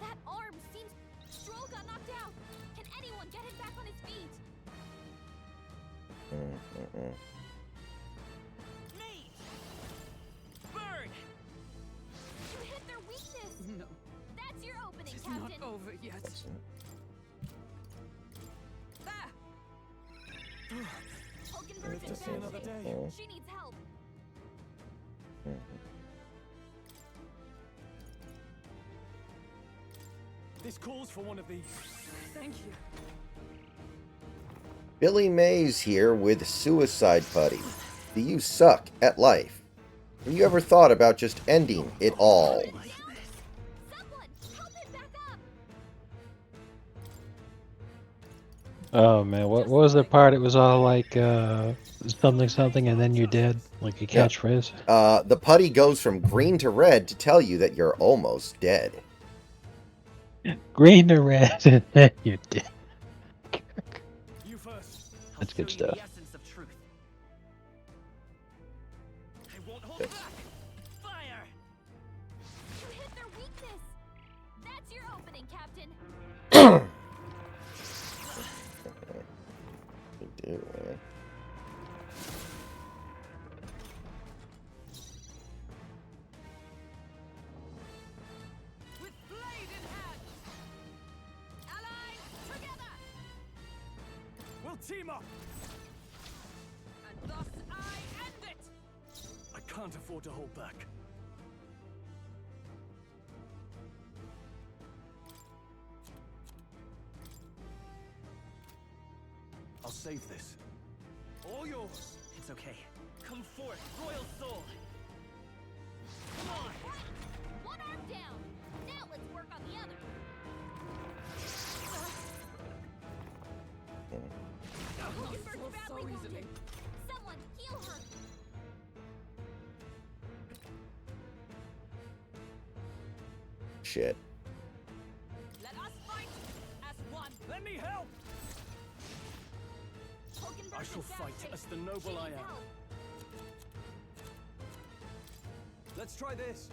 That arm seems... Stroll got knocked out! Can anyone get him back on his feet? Me! Burn! You hit their weakness! No, That's your opening, it's Captain! not over yet. There! Hulkenberg's in to see bad another shape. day. She needs help. This calls for one of these. Thank you. Billy Mays here with Suicide Putty. Do you suck at life? Have you ever thought about just ending it all? Someone, help him back up! Oh man, what was the part? It was all like something something, and then you're dead, like a Yeah. catchphrase. The putty goes from green to red to tell you that you're almost dead. Green to red, and then you're dead. You first. I'll That's good show you stuff. the essence of truth. I won't hold back. Fire! You hit their weakness! That's your opening, Captain! You do, man. With blade in hand. Allies together. We'll team up. And thus I end it. I can't afford to hold back. I'll save this. All yours. It's okay. Come forth, royal soul. Come on! Right! One arm down! Now let's work on the other! Hulkenberg's so badly easily. wounded! Someone, heal her! Shit. shall fight as the noble I am. Let's try this.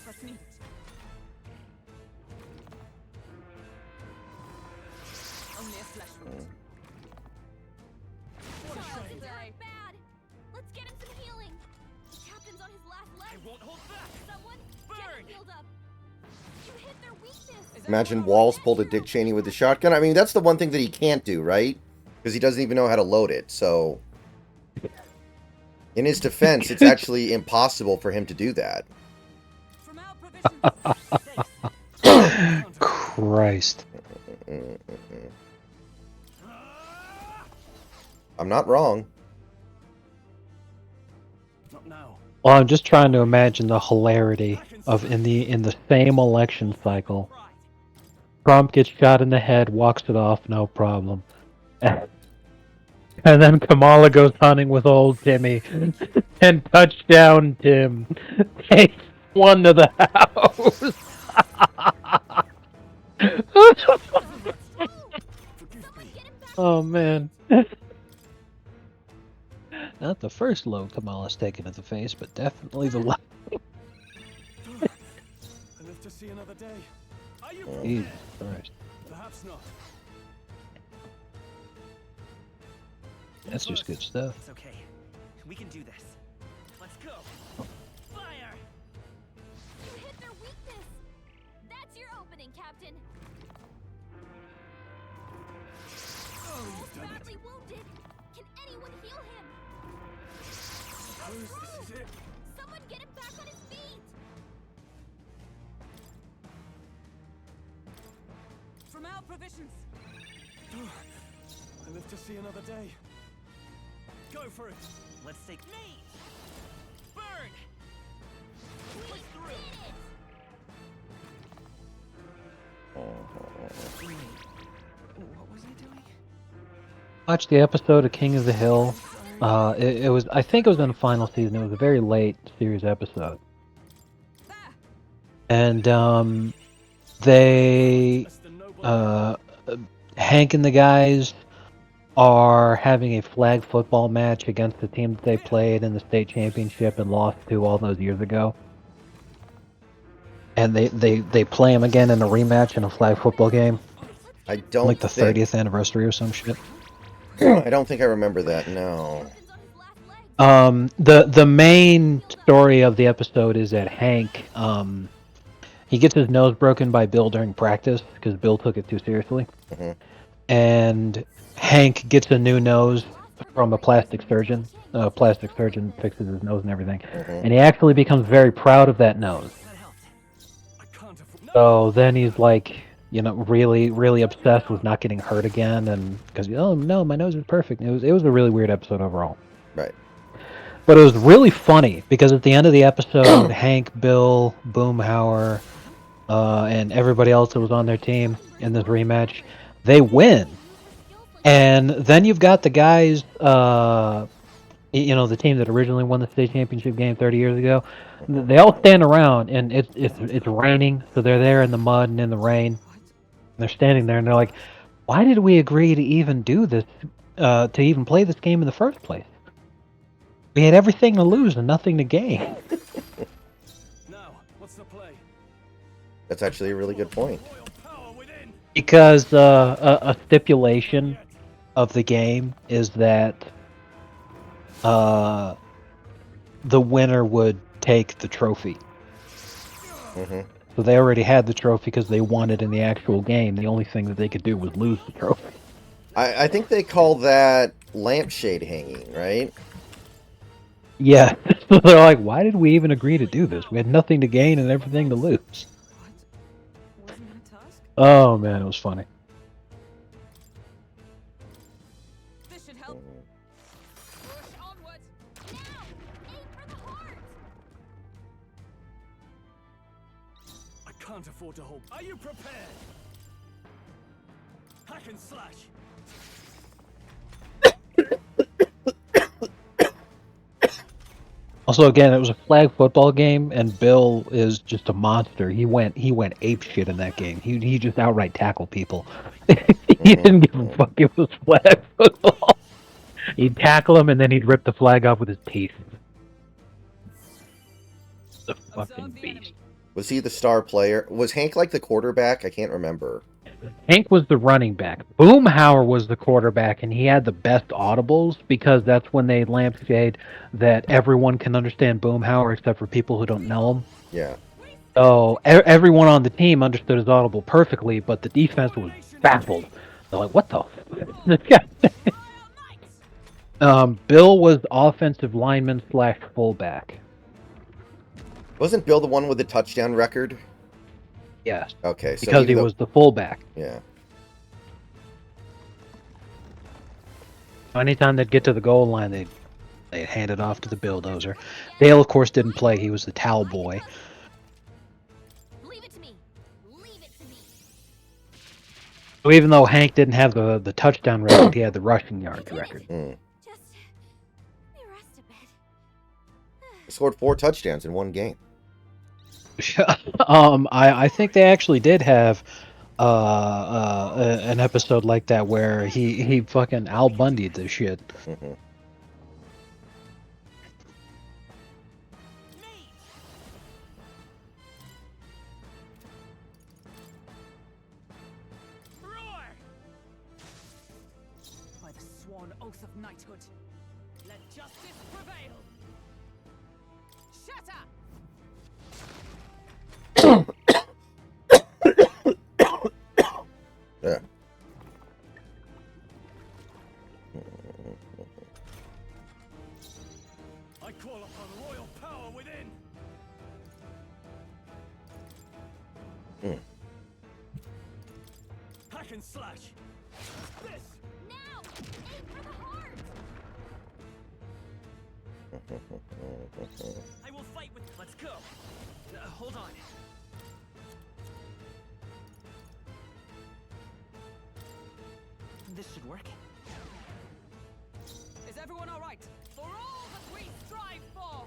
Let's meet. Only a flesh wound. Charleston's hurt bad. Let's get him some healing. The captain's on his last I leg. won't hold back. Someone Burn. get him healed up. You hit their weakness. Imagine Walls pulled a Dick Cheney with the shotgun. I mean, that's the one thing that he can't do, right? Because he doesn't even know how to load it. So, in his defense, it's actually impossible for him to do that. From our provisions. Christ. I'm not wrong. Not now. Well, I'm just trying to imagine the hilarity of in the same election cycle. Trump gets shot in the head, walks it off, no problem. And then Kamala goes hunting with old Timmy, and touchdown Tim takes one to the house. Oh man. Not the first low Kamala's taken to the face, but definitely the last. I live to see another day. Are you Jesus prepared? Christ. Perhaps not. That's just good stuff. It's okay. We can do this. Let's go. Fire! You hit their weakness. That's your opening, Captain. Oh, you've done it. Badly wounded. Can anyone heal him? Suppose this is it. Someone get him back on his feet. From our provisions. I live to see another day. Go for it. Let's take me. Burn! We did it. What was he doing? Watched the episode of King of the Hill. It was, I think it was in the final season. It was a very late series episode. And they, As the noble Hank and the guys are having a flag football match against the team that they played in the state championship and lost to all those years ago. And they play them again in a rematch in a flag football game, I don't like the think, 30th anniversary or some shit. I don't think I remember that. No. Captain's on his last legs. The main story of the episode is that Hank, he gets his nose broken by Bill during practice because Bill took it too seriously. Mhm. And Hank gets a new nose from a plastic surgeon. A plastic surgeon fixes his nose and everything. Mhm. And he actually becomes very proud of that nose. That helped. I can't afford. No. So then he's like, you know, really, really obsessed with not getting hurt again, and because oh no, my nose is perfect. It was a really weird episode overall. Right. But it was really funny because at the end of the episode, Hank, Bill, Boomhauer, and everybody else that was on their team in this rematch, they win. And then you've got the guys, you know, the team that originally won the state championship game 30 years ago. They all stand around, and it's raining, so they're there in the mud and in the rain. And they're standing there, and they're like, "Why did we agree to even do this? To even play this game in the first place? We had everything to lose and nothing to gain." Now, what's the play? That's actually a really good point. Royal power within. Because a stipulation of the game is that the winner would take the trophy. Hmm. So they already had the trophy because they won it in the actual game. The only thing that they could do was lose the trophy. I think they call that lampshade hanging, right? Yeah, so they're like, why did we even agree to do this? We had nothing to gain and everything to lose. What? Wasn't that a task? Oh man, it was funny. This should help. Push onward. Now, aim for the heart. I can't afford to hold. Are you prepared? Hack and slash. Also, again, it was a flag football game, and Bill is just a monster. He went ape shit in that game. He just outright tackled people. He didn't give a fuck. It was flag football. He'd tackle him and then he'd rip the flag off with his teeth. The fucking Observe the beast. enemy. Was he the star player? Was Hank like the quarterback? I can't remember. Hank was the running back. Boomhauer was the quarterback, and he had the best audibles because that's when they lampshade that everyone can understand Boomhauer except for people who don't know him. Yeah. So everyone on the team understood his audible perfectly, but the defense was baffled. They're like, "What the?" This guy. Bill was offensive lineman / fullback. Wasn't Bill the one with the touchdown record? Yes, Okay, so because even he though- was the fullback. Yeah. Anytime they'd get to the goal line, they'd hand it off to the bulldozer. Dale, of course, didn't play. He was the towel boy. Leave it to me. Leave it to me. So even though Hank didn't have the touchdown record, he had the rushing yards record. Mm. Just let me rest a bit. He scored 4 touchdowns in one game. I think they actually did have an episode like that where he fucking Al Bundy'd this shit. Mm-hmm. Roar! By the sworn oath of knighthood, let justice prevail. Shatter! Yeah. I call upon royal power within. Mm. Hack and slash. This. Now! Aim for the heart! I will fight with. Let's go. Hold on. This should work. Is everyone all right? For all that we strive for!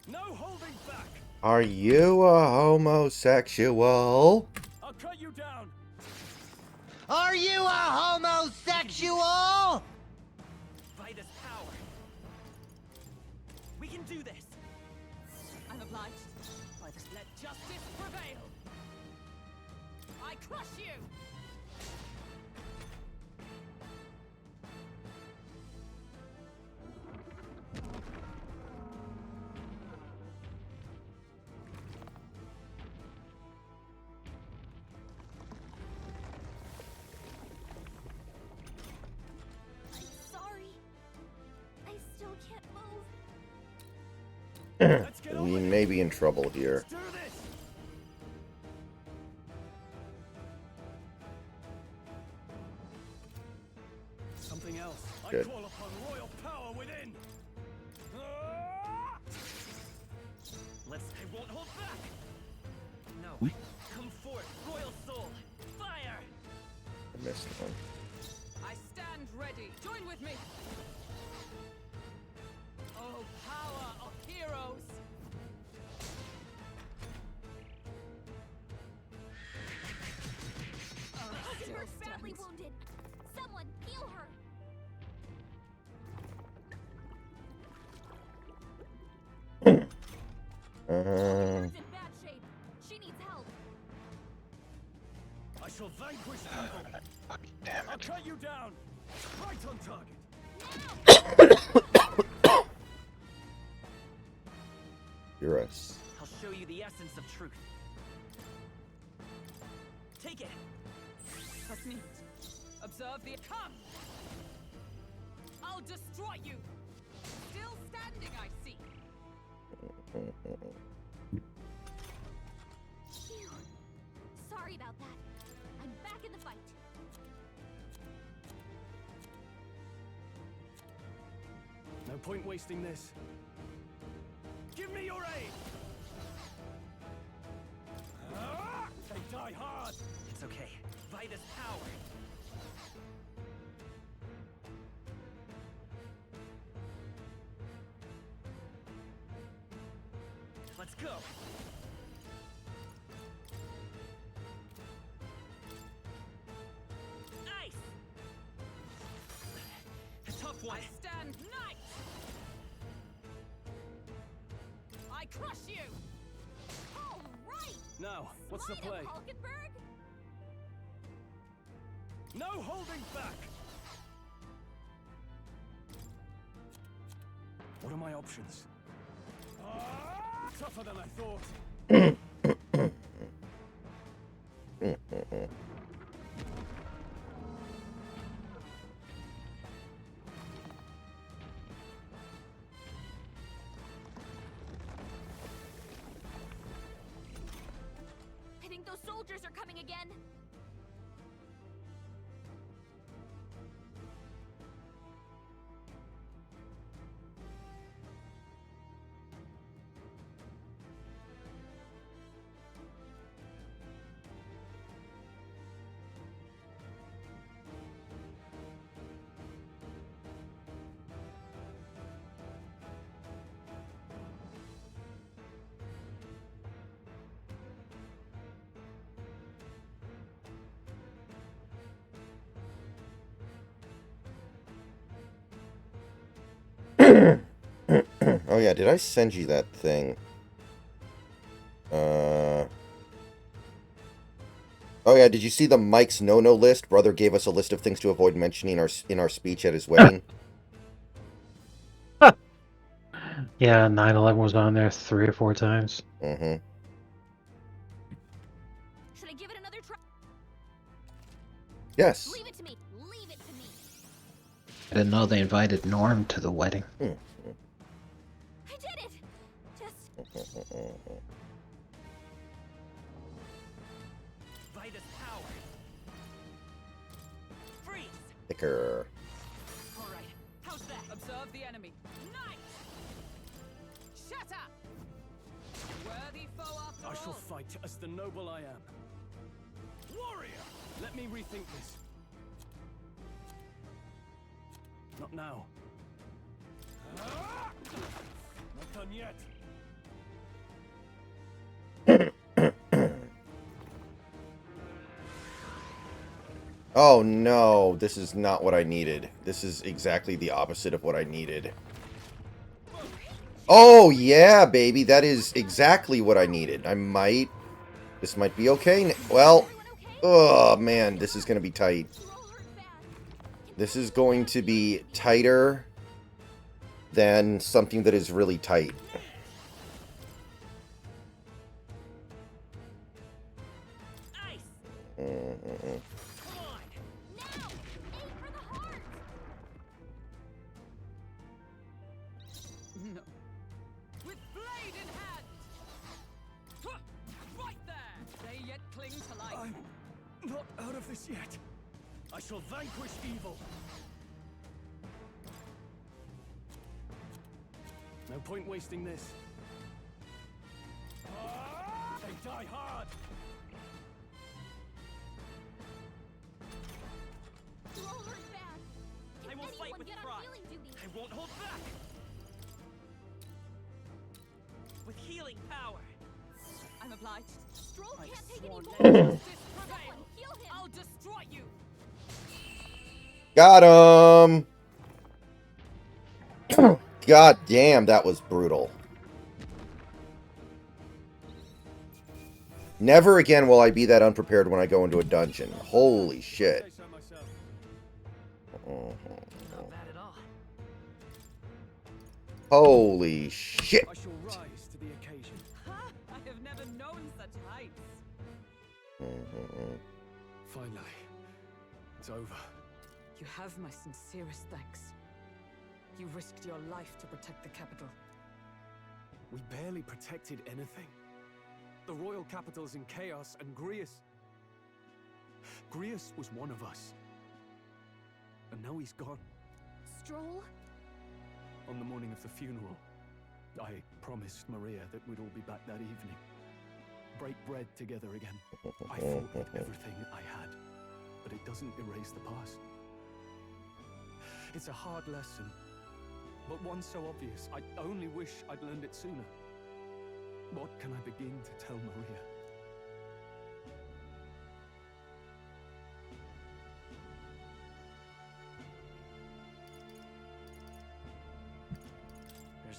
No holding back. Are you a homosexual? I'll cut you down. Are you a homosexual? By this power. We can do this. I'm obliged. By this, let justice prevail. I crush you! I'm sorry. I still can't move. Let's get We on with may it. be in trouble here. Let's do this. Something else. Good. I call upon royal power within. Ah! I won't hold back. No. Come forth, royal soul. Fire! I missed one. I stand ready. Join with me. Oh, power of heroes! Hockenberg's badly wounded. Someone heal her. Hockenberg's in bad shape. She needs help. I shall vanquish evil. Damn I'll it. cut you down. Right on target. You're us. I'll show you the essence of truth. Take it. Pasnit. Observe the. Come! I'll destroy you! Still standing, I see. Phew. Sorry about that. I'm back in the fight. No point wasting this. Give me your aid. Ah! They die hard. It's okay. By this power. Let's go. one. I stand knight. I crush you. All right. Now, what's the Slide play? 'em, Hulkenberg. No holding back! What are my options? Tougher than I thought. I think those soldiers are coming again. Oh yeah, did I send you that thing? Oh yeah, did you see the Mike's no-no list? Brother gave us a list of things to avoid mentioning in our speech at his wedding. Yeah, 9/11 was on there 3 or 4 times. Mm-hmm. Should I give it another try? Yes. Leave it to me. Leave it to me. I didn't know they invited Norm to the wedding. I did it. Just By this power. Freeze! Thicker. All right. How's that? Observe the enemy. Knight. Shatter. Worthy foe after I shall all. fight as the noble I am. Warrior! Let me rethink this. Not now. Not done yet. Oh no, this is not what I needed. This is exactly the opposite of what I needed. Oh yeah, baby, that is exactly what I needed. This might be okay. Well, oh man, this is going to be tight. you all hurt bad. This is going to be tighter than something that is really tight. Ice! Mm-mm. Come on! Now, aim for the heart. No. With blade in hand. Huh. Right there. They yet cling to life. I'm not out of this yet. I shall vanquish evil. No point wasting this. They die hard. You all hurt bad. I Can will fight anyone with get on pride. healing duty? I won't hold back! With healing power! I'm obliged. Stroll I can't take any swore more. let justice prevail. Someone heal him. I'll destroy you. Got him! God damn, that was brutal. Never again will I be that unprepared when I go into a dungeon. Holy shit. Say so myself. Not bad at all. Holy shit. I shall rise to the occasion. Ha! I have never known such heights. Finally, it's over. You have my sincerest thanks. You risked your life to protect the capital. We barely protected anything. The royal capital's in chaos, and Grius was one of us. And now he's gone. Stroll? On the morning of the funeral, I promised Maria that we'd all be back that evening. Break bread together again. I fought with everything I had, but it doesn't erase the past. It's a hard lesson, but one so obvious. I only wish I'd learned it sooner. What can I begin to tell Maria?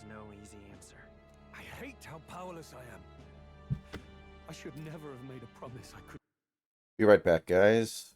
There's no easy answer. I hate how powerless I am. I should never have made a promise I could. Be right back, guys.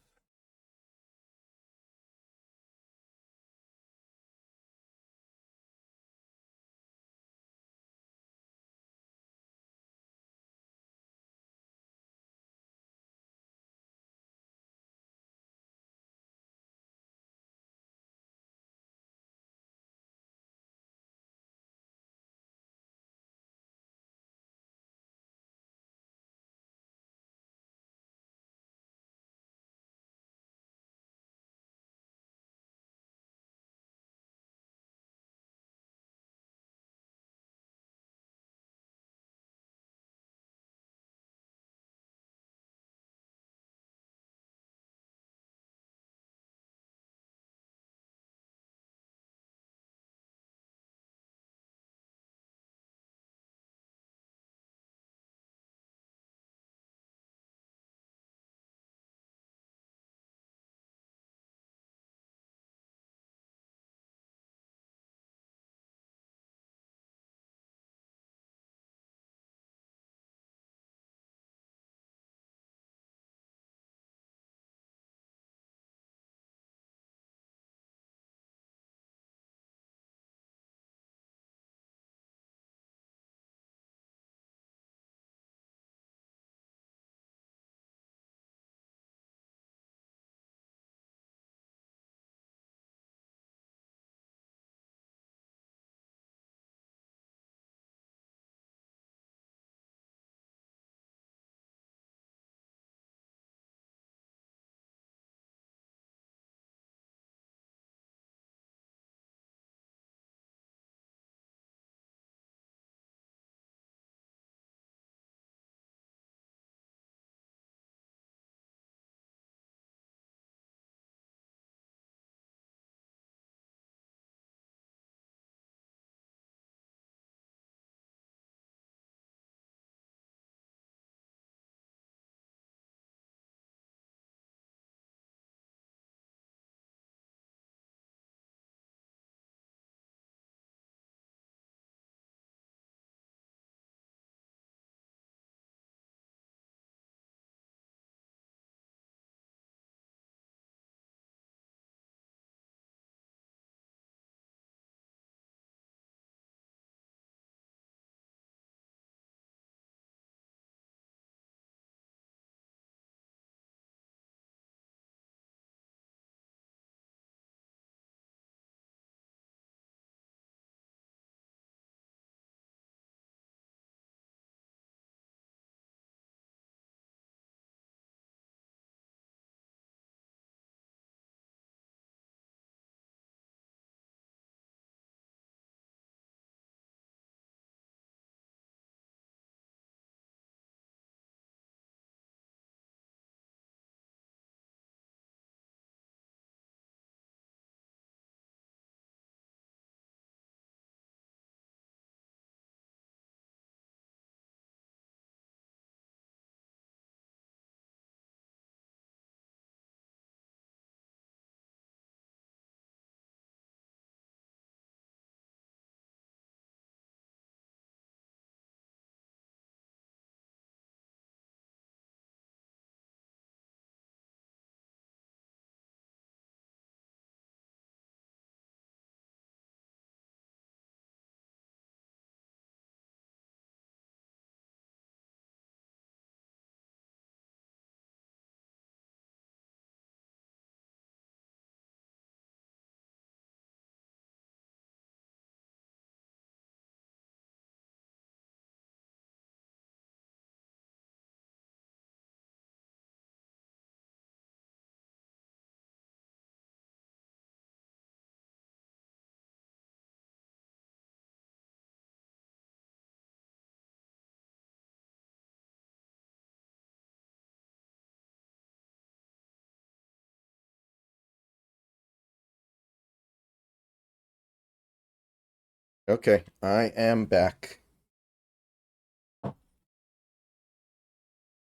Okay, I am back.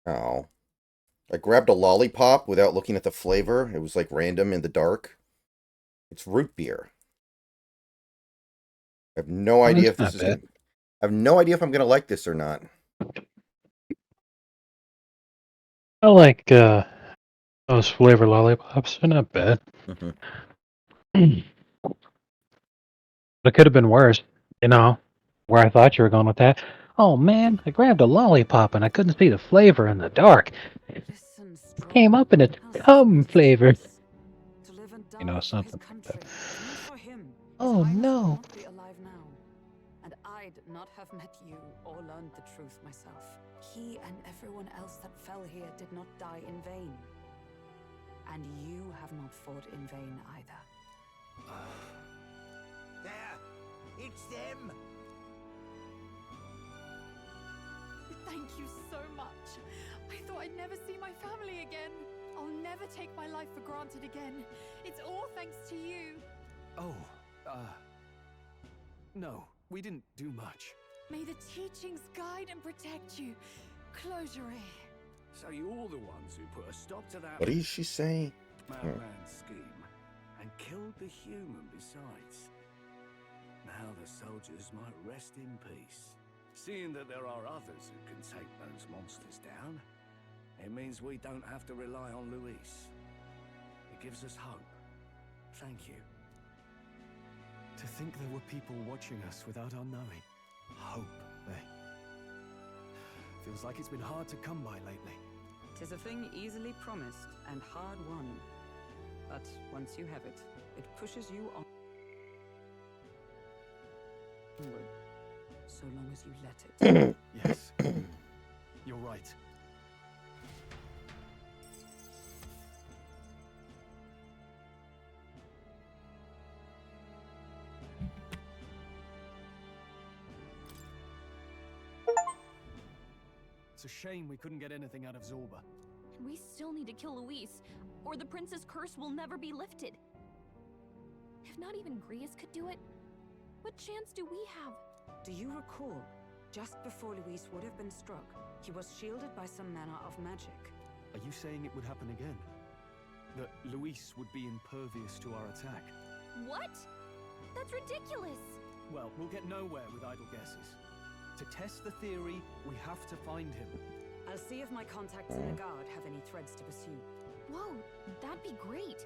Oh. I grabbed a lollipop without looking at the flavor. It was like random in the dark. It's root beer. I have no idea if that's this not is gonna, I have no idea if I'm gonna like this or not. I like those flavor lollipops. They're not bad. But it could have been worse. You know, where I thought you were going with that. Oh man, I grabbed a lollipop and I couldn't see the flavor in the dark. Listen, Straw. Came up in a How's cum this flavor. To live and die You know, for his something like country, that. if not for him, his Oh Highness would no. not be alive now. And I'd not have met you or learned the truth myself. He and everyone else that fell here did not die in vain. And you have not fought in vain either. There! It's them! Thank you so much. I thought I'd never see my family again. I'll never take my life for granted again. It's all thanks to you. Oh, no, we didn't do much. May the teachings guide and protect you. Closure. So you're the ones who put a stop to that What did she say? madman scheme and killed the human besides. Now the soldiers might rest in peace. Seeing that there are others who can take those monsters down, it means we don't have to rely on Luis. It gives us hope. Thank you. To think there were people watching us without our knowing. Hope, eh? Feels like it's been hard to come by lately. 'Tis a thing easily promised and hard won. But once you have it, it pushes you on. So long as you let it. Yes, you're right. It's a shame we couldn't get anything out of Zorba. We still need to kill Luis, or the prince's curse will never be lifted. If not even Grius could do it, what chance do we have? Do you recall, just before Luis would have been struck, he was shielded by some manner of magic? Are you saying it would happen again? That Luis would be impervious to our attack? What? That's ridiculous! Well, we'll get nowhere with idle guesses. To test the theory, we have to find him. I'll see if my contacts in the guard have any threads to pursue. Whoa, that'd be great!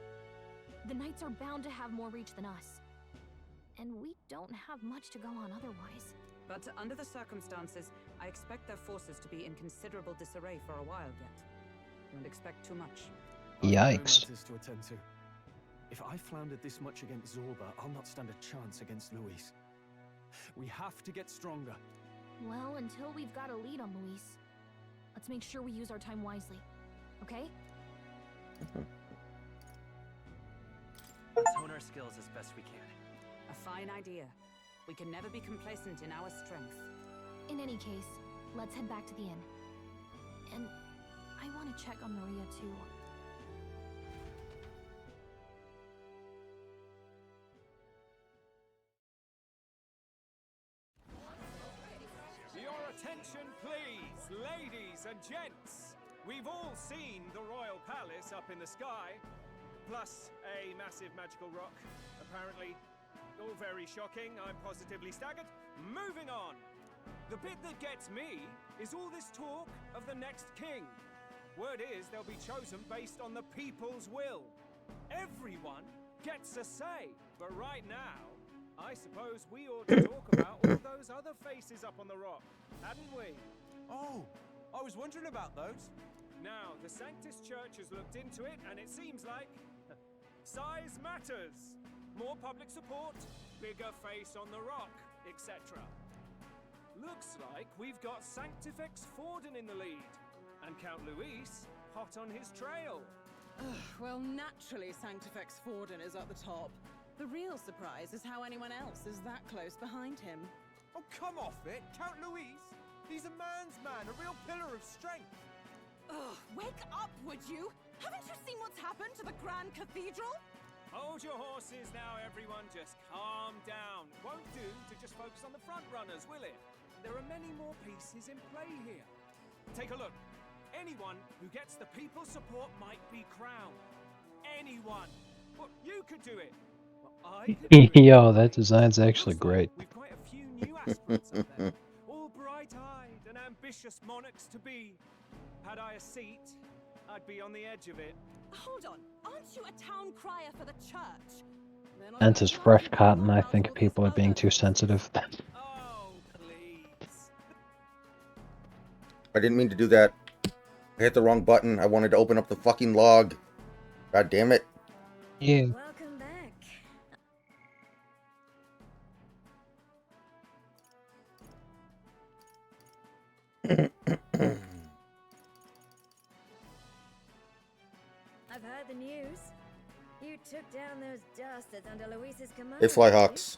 The knights are bound to have more reach than us. And we don't have much to go on otherwise. But under the circumstances, I expect their forces to be in considerable disarray for a while yet. Don't expect too much. I've no Yikes. matters to attend to. If I floundered this much against Zorba, I'll not stand a chance against Luis. We have to get stronger. Well, until we've got a lead on Luis, let's make sure we use our time wisely. Okay? Let's hone our skills as best we can. A fine idea. We can never be complacent in our strength. In any case, let's head back to the inn. And I want to check on Maria too. Your attention, please, ladies and gents. We've all seen the royal palace up in the sky, plus a massive magical rock. Apparently, all very shocking. I'm positively staggered. Moving on. The bit that gets me is all this talk of the next king. Word is they'll be chosen based on the people's will. Everyone gets a say, but right now, I suppose we ought to talk about all those other faces up on the rock, hadn't we? Oh, I was wondering about those. Now, the Sanctus Church has looked into it, and it seems like size matters. More public support, bigger face on the rock, etc. Looks like we've got Sanctifex Forden in the lead, and Count Luis hot on his trail. Well, naturally Sanctifex Forden is at the top. The real surprise is how anyone else is that close behind him. Oh, come off it, Count Luis. He's a man's man, a real pillar of strength. Ugh, wake up, would you? Haven't you seen what's happened to the Grand Cathedral? Hold your horses now, everyone. Just calm down. Won't do to just focus on the front runners, will it? There are many more pieces in play here. Take a look. Anyone who gets the people's support might be crowned. Anyone. Well, you could do it. Well, I could do it. Yo, that design's actually Looks like great. We've quite aspirants of them, all bright-eyed and ambitious monarchs to be. Had I a seat, I'd be on the edge of it. Hold on, aren't you a town crier for the church? Scent is fresh cotton. I think people are being too sensitive. Oh, please. I didn't mean to do that. I hit the wrong button. I wanted to open up the fucking log. God damn it. Yeah. Welcome back. I've heard the news. You took down those dastards under Luis's command. Hey, Flyhawks.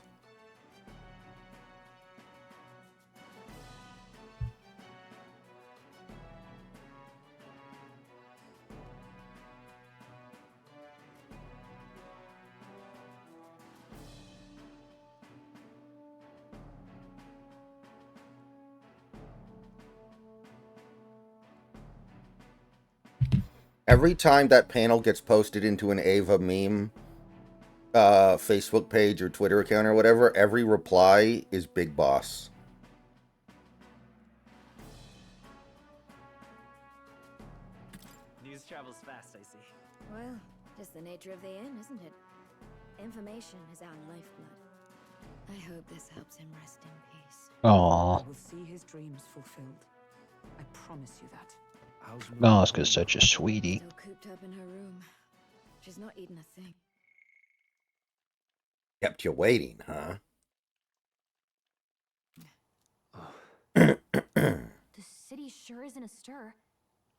Every time that panel gets posted into an Ava meme Facebook page or Twitter account or whatever, every reply is Big Boss. News travels fast, I see. Well, just the nature of the inn, isn't it? Information is our lifeblood. I hope this helps him rest in peace. Aww. I will see his dreams fulfilled. I promise you that. Oscar's such a sweetie. Still cooped up in her room. She's not eaten a thing. Kept you waiting, huh? The city sure isn't astir.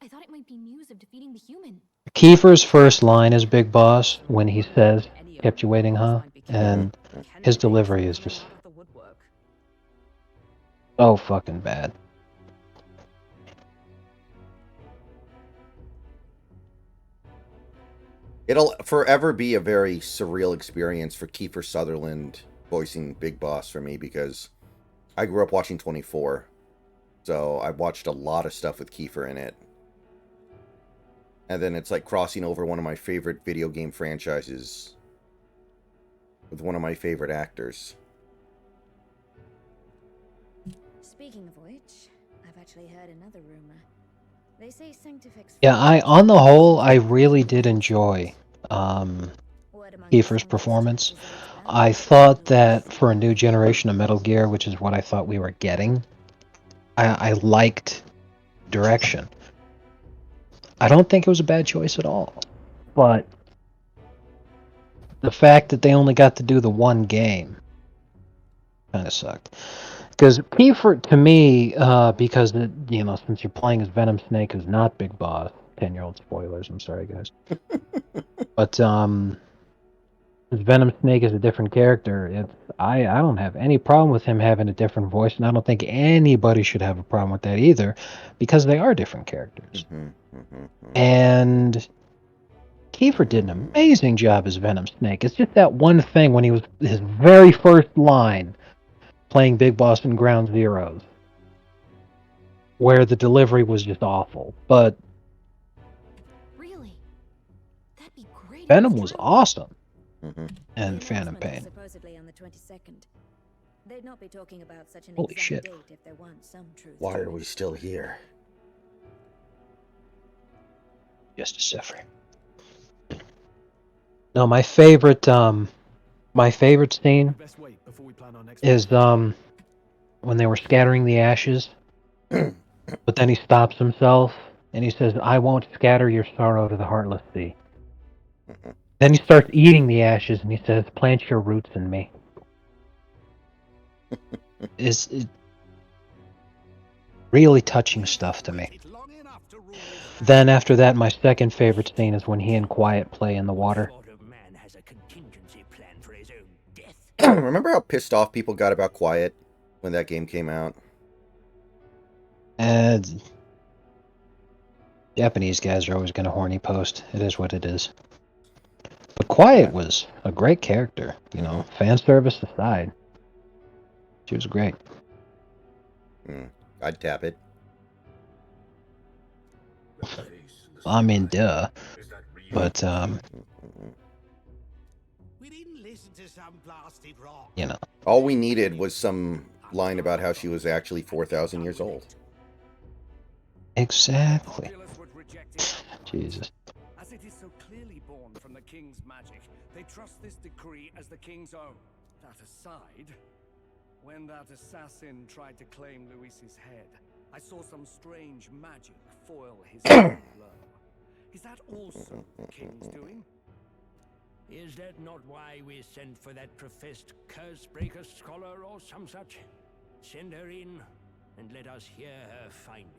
I thought it might be news of defeating the human. Kiefer's first line is Big Boss when he says, "Kept you waiting, huh?" And his delivery is just so fucking bad. It'll forever be a very surreal experience for Kiefer Sutherland voicing Big Boss for me because I grew up watching 24. So I watched a lot of stuff with Kiefer in it. And then it's like crossing over one of my favorite video game franchises with one of my favorite actors. Speaking of which, I've actually heard another rumor. They say Sanctifex. Yeah, on the whole, I really did enjoy Kiefer's performance. I thought that for a new generation of Metal Gear, which is what I thought we were getting, I liked direction. I don't think it was a bad choice at all. But the fact that they only got to do the one game kind of sucked. Because Kiefer, to me, because, since you're playing as Venom Snake, who's not Big Boss, 10-year-old spoilers, I'm sorry, guys. But, as Venom Snake is a different character, I don't have any problem with him having a different voice, and I don't think anybody should have a problem with that either, because they are different characters. And Kiefer did an amazing job as Venom Snake. It's just that one thing when he was his very first line playing Big Boss in Ground Zeroes, where the delivery was just awful. But Really? That'd be great. Venom was awesome. And Phantom Pain. Supposedly on the 22nd. They'd not be talking about such an Holy exact shit. date if there weren't some truth. Why are we still here? Just a second. No, my favorite scene is when they were scattering the ashes, but then he stops himself and he says, "I won't scatter your sorrow to the heartless sea." Then he starts eating the ashes and he says, "Plant your roots in me." It's really touching stuff to me. Then after that, my second favorite scene is when he and Quiet play in the water. Remember how pissed off people got about Quiet when that game came out? And Japanese guys are always going to horny post. It is what it is. But Quiet was a great character, fan service aside. She was great. I'd tap it. I mean, duh. But, We didn't listen to some blasted rock. All we needed was some line about how she was actually 4,000 years old. Exactly. Populace would reject it. Jesus. As it is so clearly born from the king's magic, they trust this decree as the king's own. That aside, when that assassin tried to claim Luis's head, I saw some strange magic foil his blow. Is that also the king's doing? Is that not why we sent for that professed curse-breaker scholar or some such? Send her in, and let us hear her findings.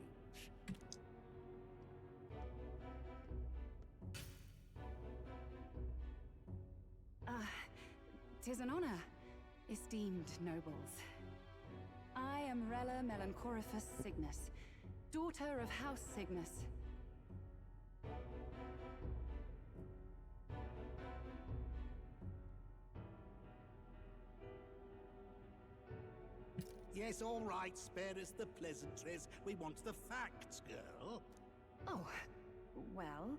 Tis an honor, esteemed nobles. I am Rella Melanchorophus Cygnus, daughter of House Cygnus. Yes, all right, spare us the pleasantries. We want the facts, girl. Oh, well,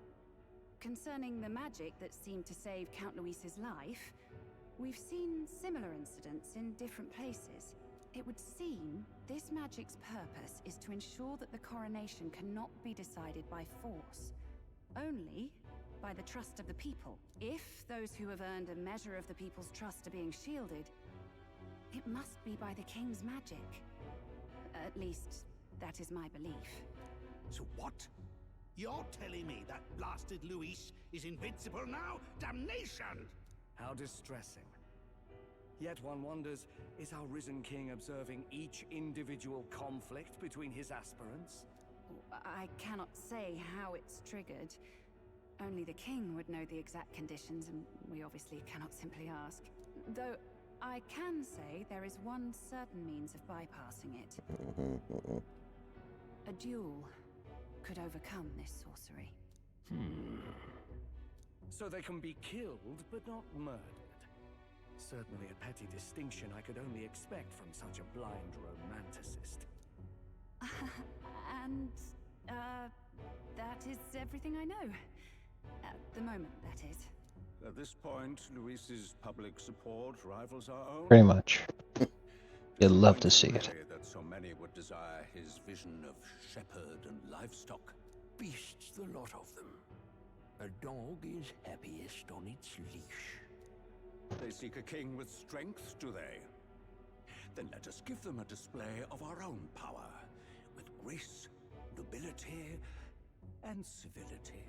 concerning the magic that seemed to save Count Luis's life, we've seen similar incidents in different places. It would seem this magic's purpose is to ensure that the coronation cannot be decided by force, only by the trust of the people. If those who have earned a measure of the people's trust are being shielded, it must be by the king's magic. At least, that is my belief. So what? You're telling me that blasted Luis is invincible now? Damnation! How distressing. Yet one wonders, is our risen king observing each individual conflict between his aspirants? I cannot say how it's triggered. Only the king would know the exact conditions, and we obviously cannot simply ask. Though, I can say there is one certain means of bypassing it. A duel could overcome this sorcery. So they can be killed, but not murdered. Certainly a petty distinction I could only expect from such a blind romanticist. And, that is everything I know. At the moment, that is. At this point, Luis's public support rivals our own. Pretty much. You'd love to see it. That so many would desire his vision of shepherd and livestock. Beasts, the lot of them. A dog is happiest on its leash. They seek a king with strength, do they? Then let us give them a display of our own power, with grace, nobility, and civility.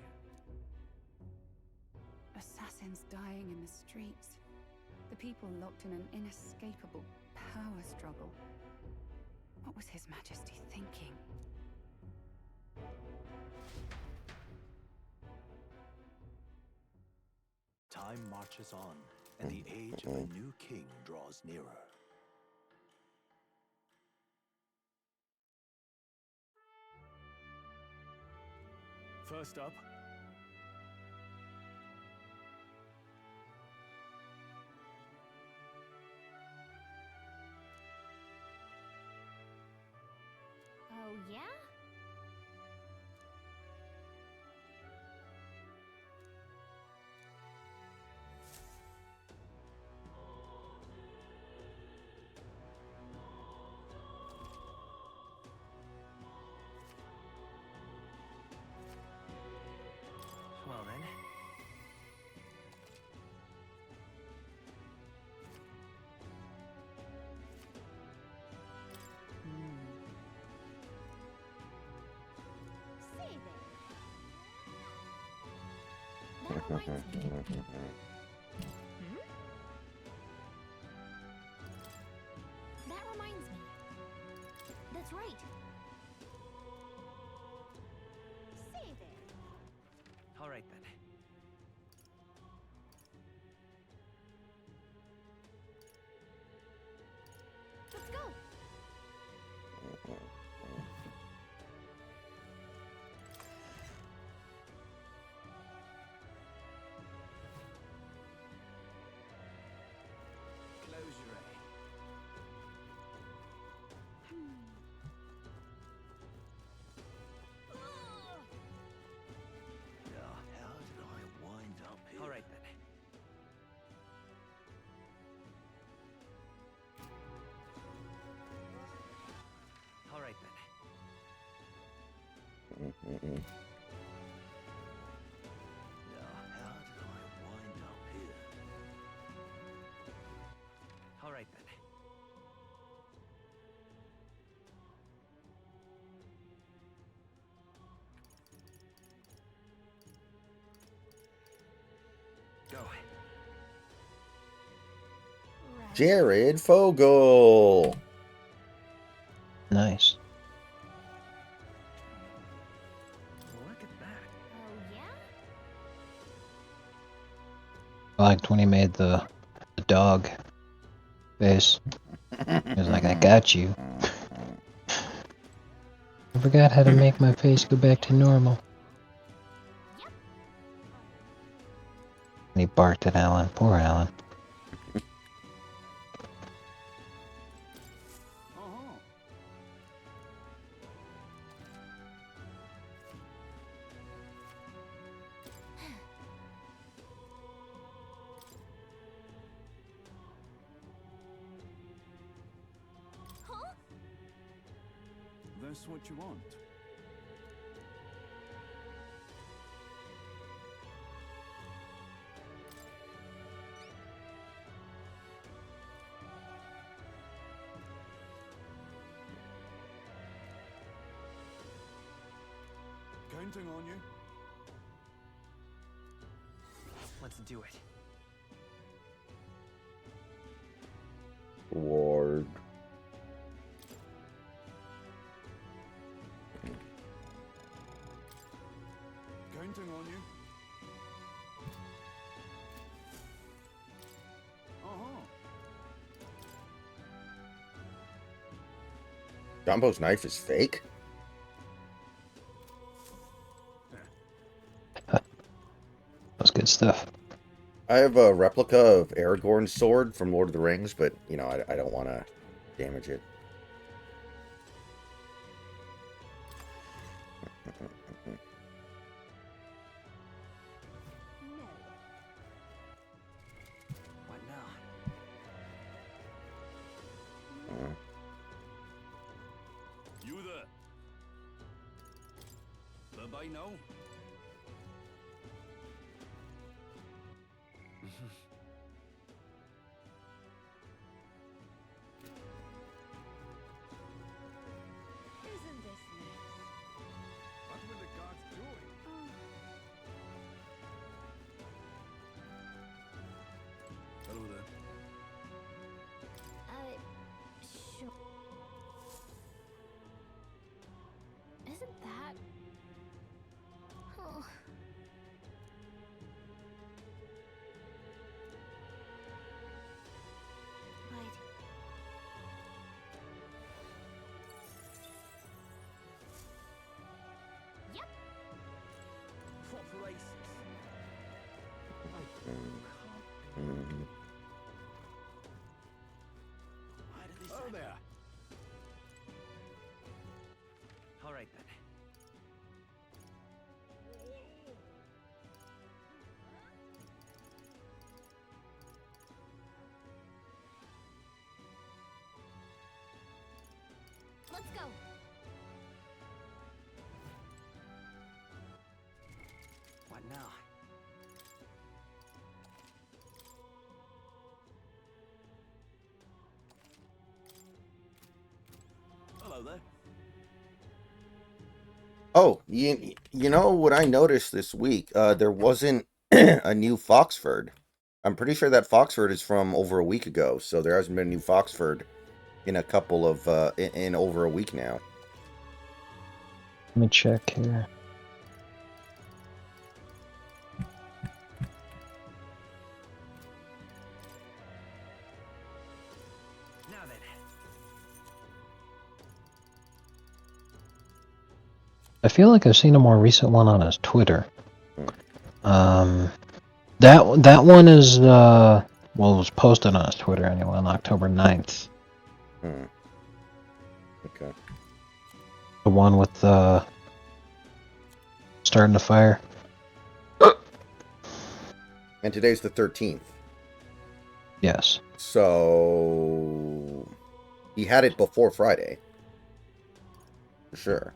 Assassins dying in the streets. The people locked in an inescapable power struggle. What was His Majesty thinking? Time marches on, and the age of a new king draws nearer. First up, Oh, yeah? Well then. Say there. That reminds me. That reminds me. That's right. Say there. All right then. Let's go. Close your eye. Mm-mm. Now, how did I wind up here? All right then. Go. Jared Fogle. Nice. Look at that. Oh, yeah? I liked when he made the dog face. He was like, I got you. I forgot how to make my face go back to normal. And he barked at Alan. Poor Alan. Uh-huh. Huh? That's what you want. Counting on you. Let's do it. Ward. Counting on you. Uh-huh. Jumbo's knife is fake? That's good stuff. I have a replica of Aragorn's sword from Lord of the Rings, but, you know, I don't want to damage it. No. What now? You there. Bye-bye now. Isn't this nice? What were the gods doing? Hello there. Sure. Isn't that... Oh. Right. Yep. Proper aces. Why did they Oh, say there. All right then. Let's go. What now? Hello there. Oh, you know what I noticed this week? There wasn't a new Foxford. I'm pretty sure that Foxford is from over a week ago, so there hasn't been a new Foxford in a couple of in over a week now. Let me check here. Now then. I feel like I've seen a more recent one on his Twitter. That one is well, it was posted on his Twitter anyway on October 9th. Okay. The one with starting the fire. And today's the 13th. Yes. So he had it before Friday. For sure.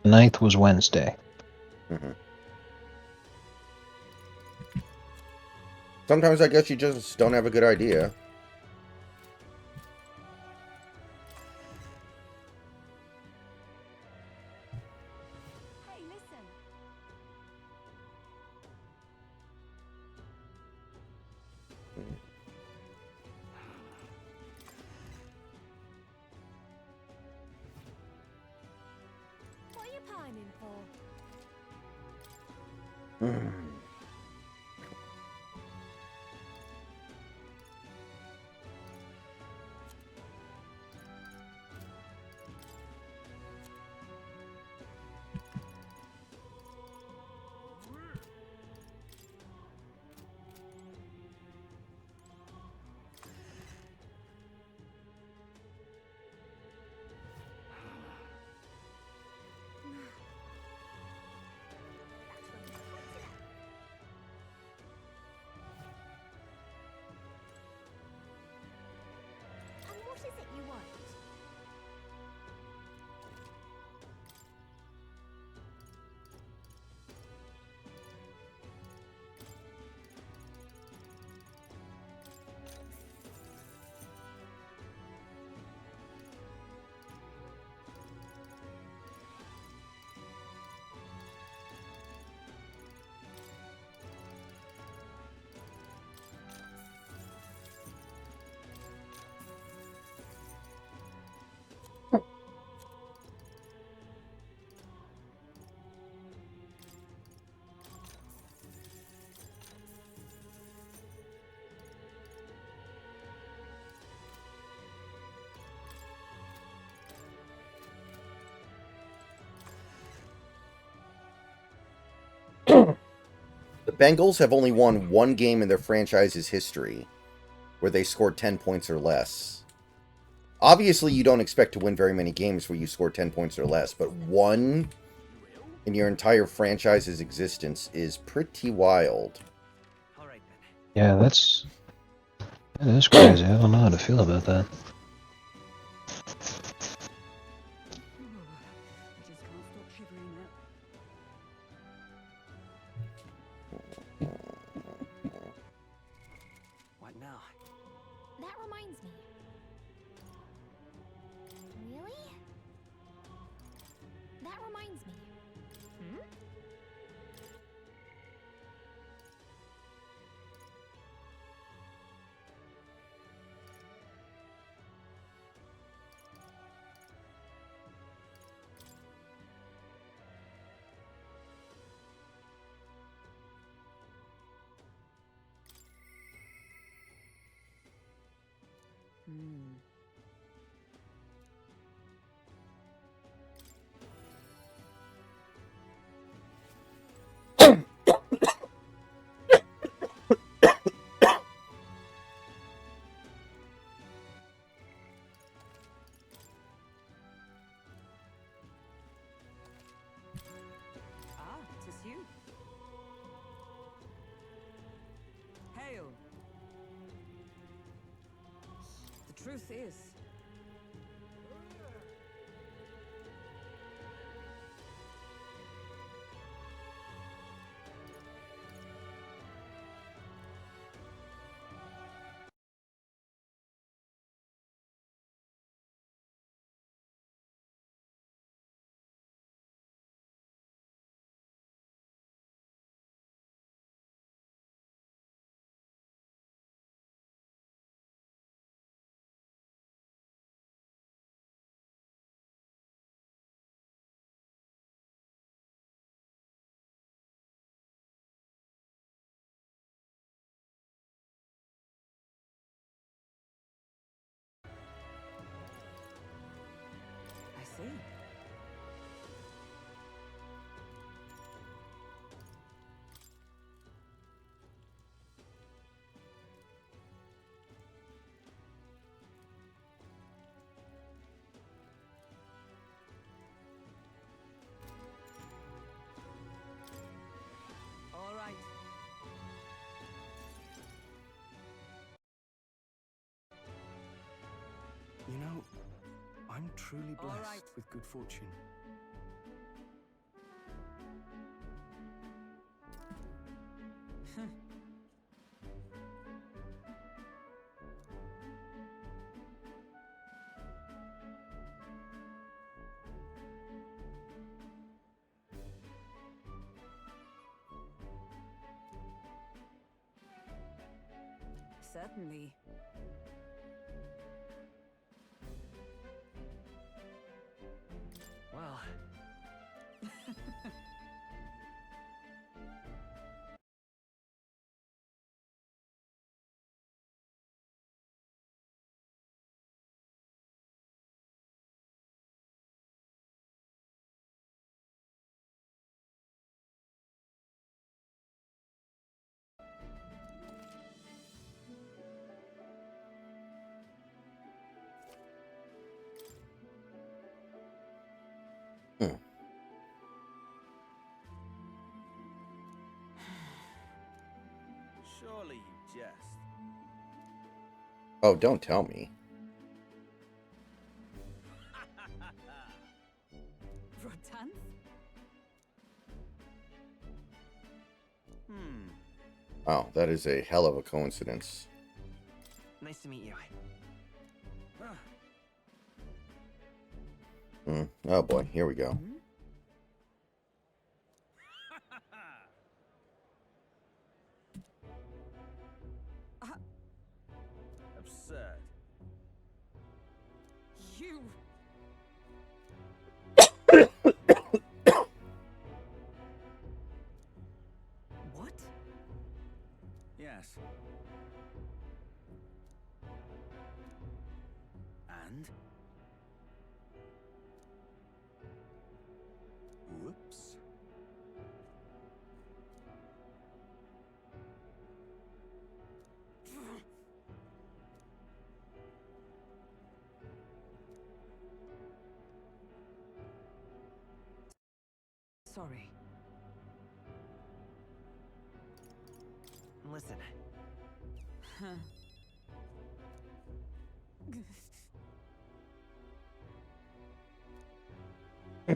9th was Wednesday. Mm-hmm. Sometimes I guess you just don't have a good idea. Hey, listen. What are you pining for? And what is it you want? The Bengals have only won one game in their franchise's history where they scored 10 points or less. Obviously, you don't expect to win very many games where you score 10 points or less, but one in your entire franchise's existence is pretty wild. Yeah, that is crazy. I don't know how to feel about that. What now? That reminds me. Really? That reminds me. Hmm? Ah, 'tis you. Hail. The truth is, I see. All right. You know, I'm truly All blessed right. with good fortune. Certainly. Well, Surely you jest. Oh, don't tell me. Rotan? Oh, that is a hell of a coincidence. nice to meet you. Oh boy, here we go. Absurd. You! What? Yes. And? Whoops. Sorry. Listen, Huh. I...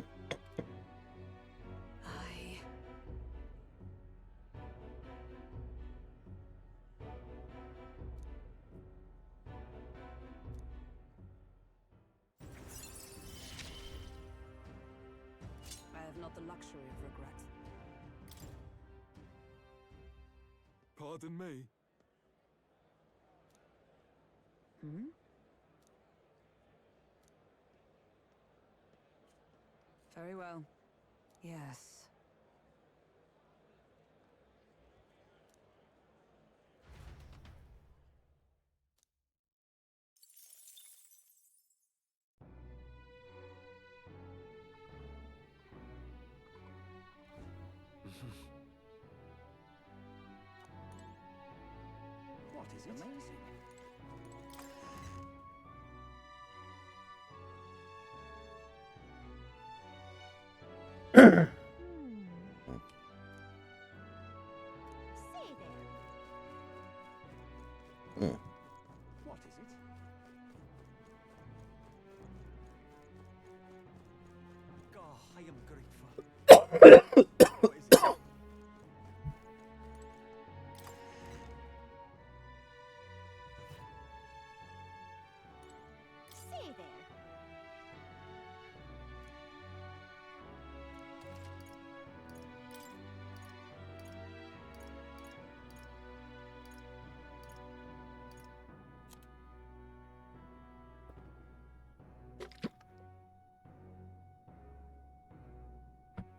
I have not the luxury of regret. Pardon me. Hmm? Very well. Yes. What is amazing? Say there. What is it? oh, I am grateful. What is it? Say there.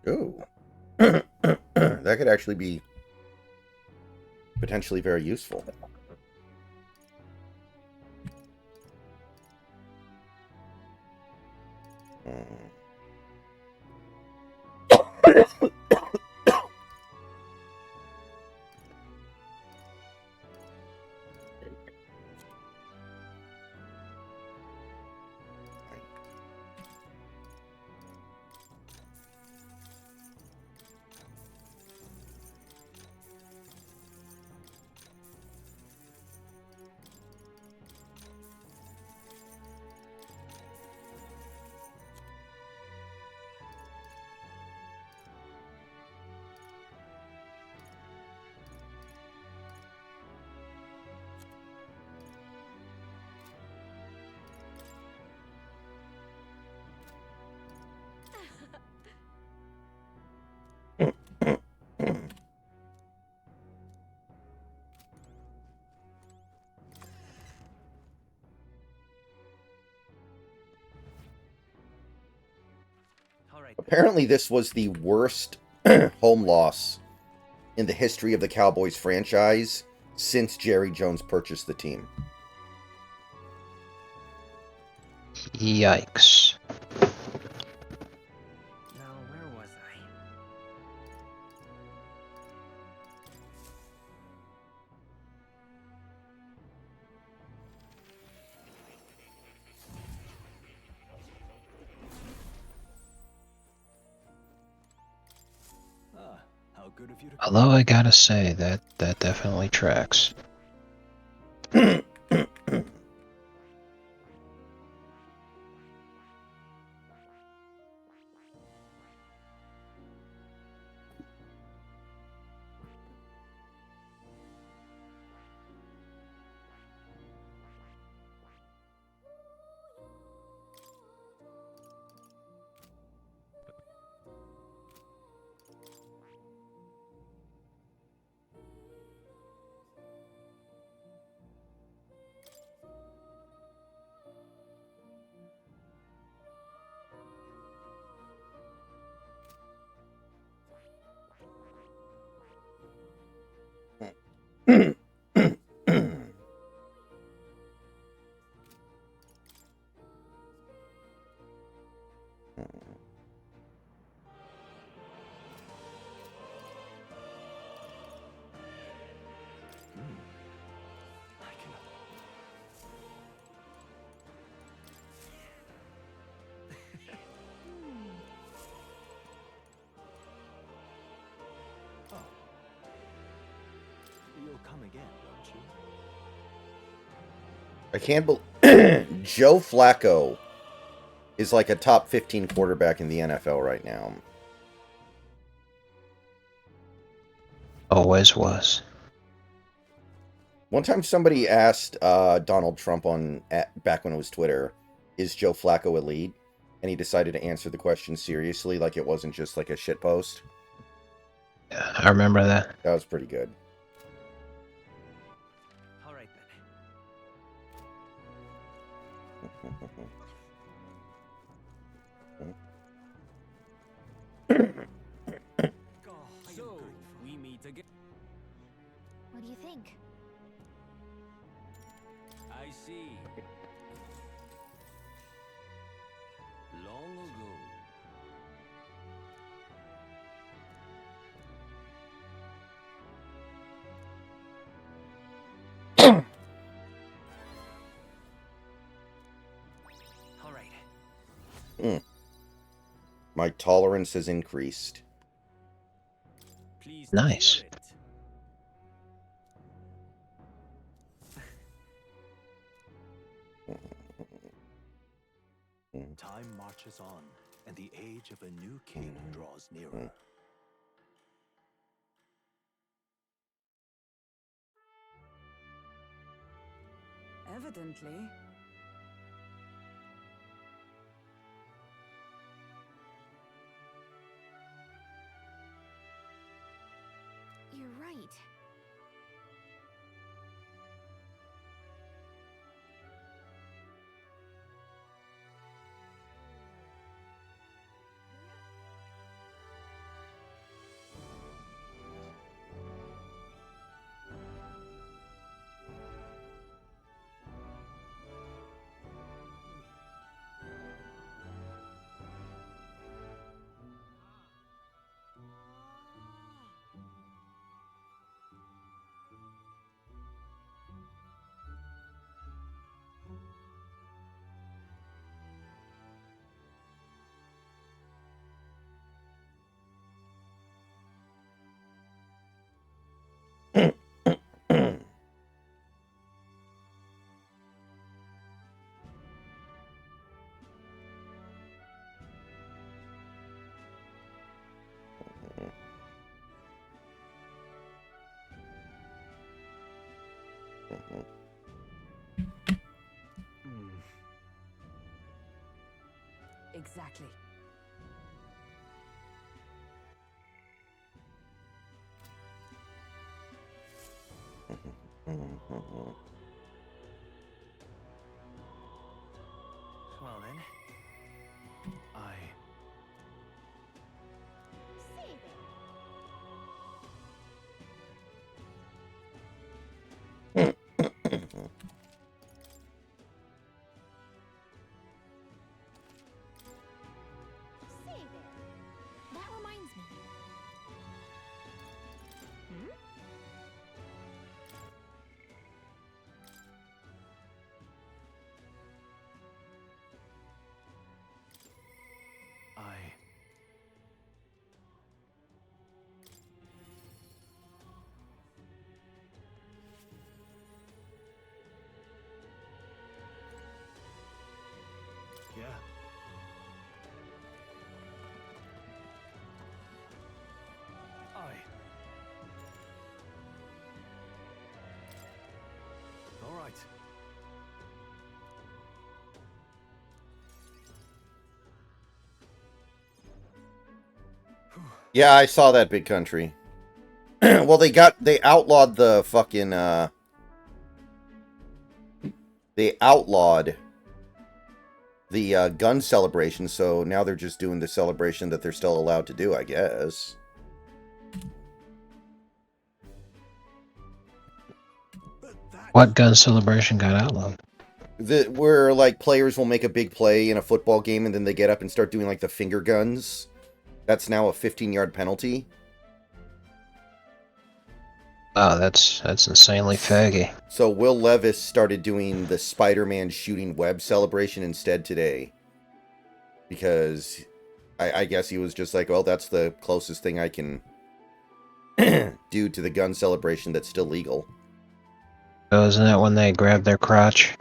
Ooh. That could actually be potentially very useful. Apparently, this was the worst home loss in the history of the Cowboys franchise since Jerry Jones purchased the team. Yikes. Now, where was I? How good of you to Although I gotta say, that definitely tracks. You'll come again, won't you? I can't believe Joe Flacco is like a top 15 quarterback in the NFL right now. Always was. One time somebody asked Donald Trump back when it was Twitter, is Joe Flacco elite? And he decided to answer the question seriously, like it wasn't just like a shitpost. Yeah, I remember that. That was pretty good. All right So, we meet again. What do you think? I see. Long ago. All right. My tolerance has increased. Please Nice. hear it. Time marches on, and the age of a new king draws nearer. Evidently. You're right. Exactly. Well then, I right. Yeah, I saw that, Big Country. Well, they outlawed the fucking they outlawed the gun celebration, so now they're just doing the celebration that they're still allowed to do, I guess. What gun celebration got outlawed? Where like players will make a big play in a football game and then they get up and start doing like the finger guns. That's now a 15-yard penalty. Oh, that's insanely faggy. So Will Levis started doing the Spider-Man shooting web celebration instead today. Because I guess he was just like, well, that's the closest thing I can do to the gun celebration that's still legal. Oh, isn't that when they grab their crotch?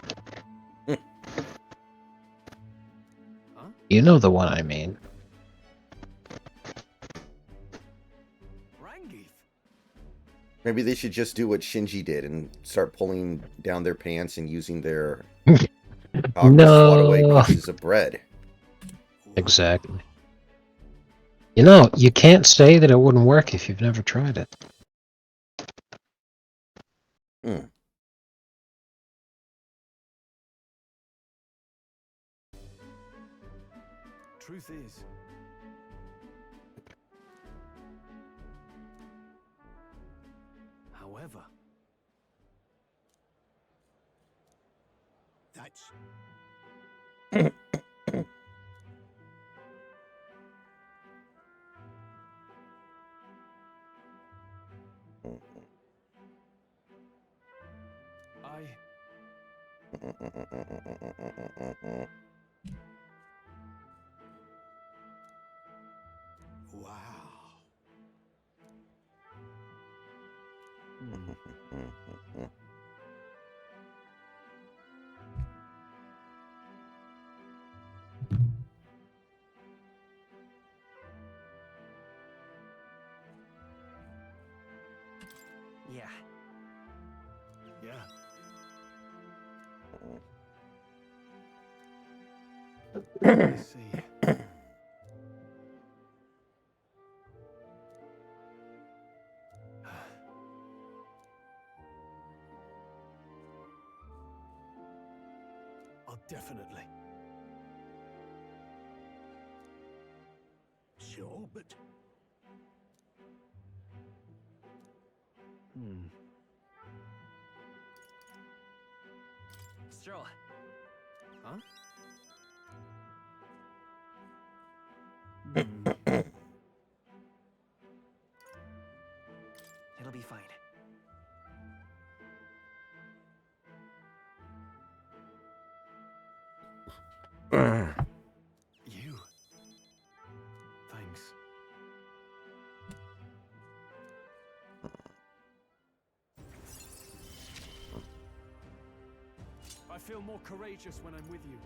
You know the one I mean. Maybe they should just do what Shinji did and start pulling down their pants and using their cock to swat away pieces of bread. Exactly. You know, you can't say that it wouldn't work if you've never tried it. Hmm. Truth is, however, That's... Wow. Yeah. Yeah. I see. I'll definitely. Sure, but... Straw. Huh? It'll be fine. You. Thanks. I feel more courageous when I'm with you.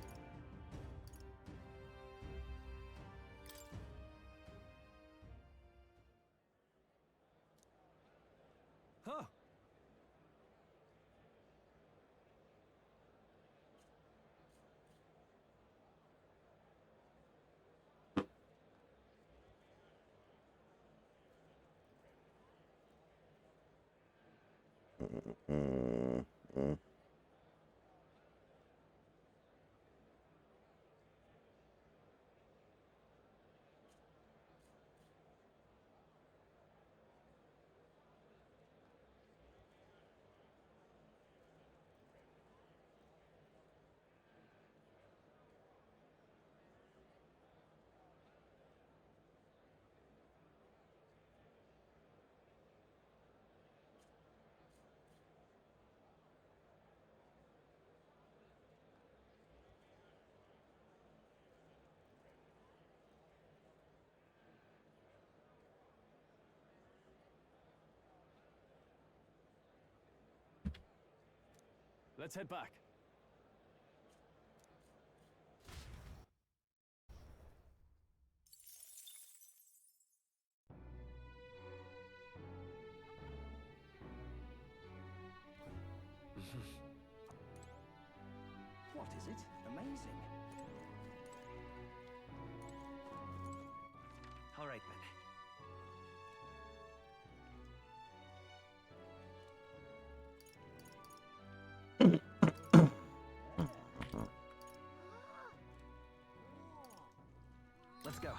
Huh? Let's head back. amazing. All right, then. Let's go.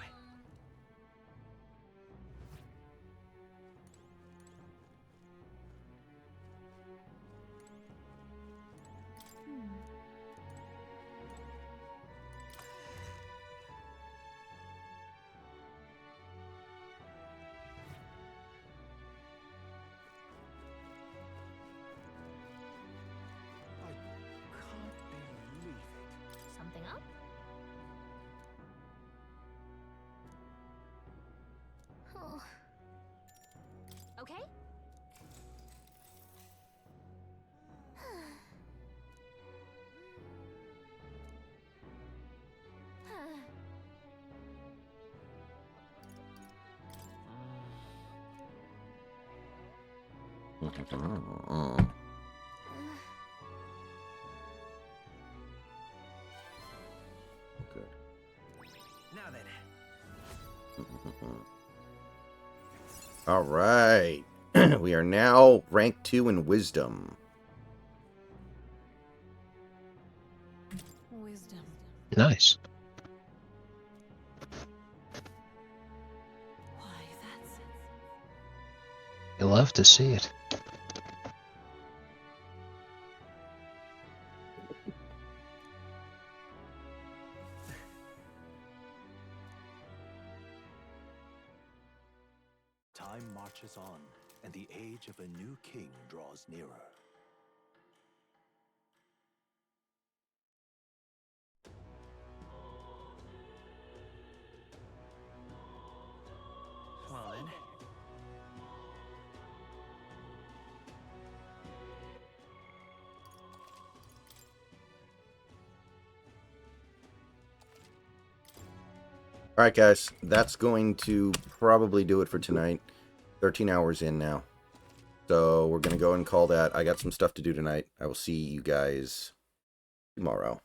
Something up? Oh. Okay? Good. Now then. All right. We are now rank 2 in wisdom. Wisdom. Nice. Why, that's... You love to see it. Time marches on, and the age of a new king draws nearer. Well then. All right, guys. That's going to probably do it for tonight. 13 hours in now. So we're going to go and call that. I got some stuff to do tonight. I will see you guys tomorrow.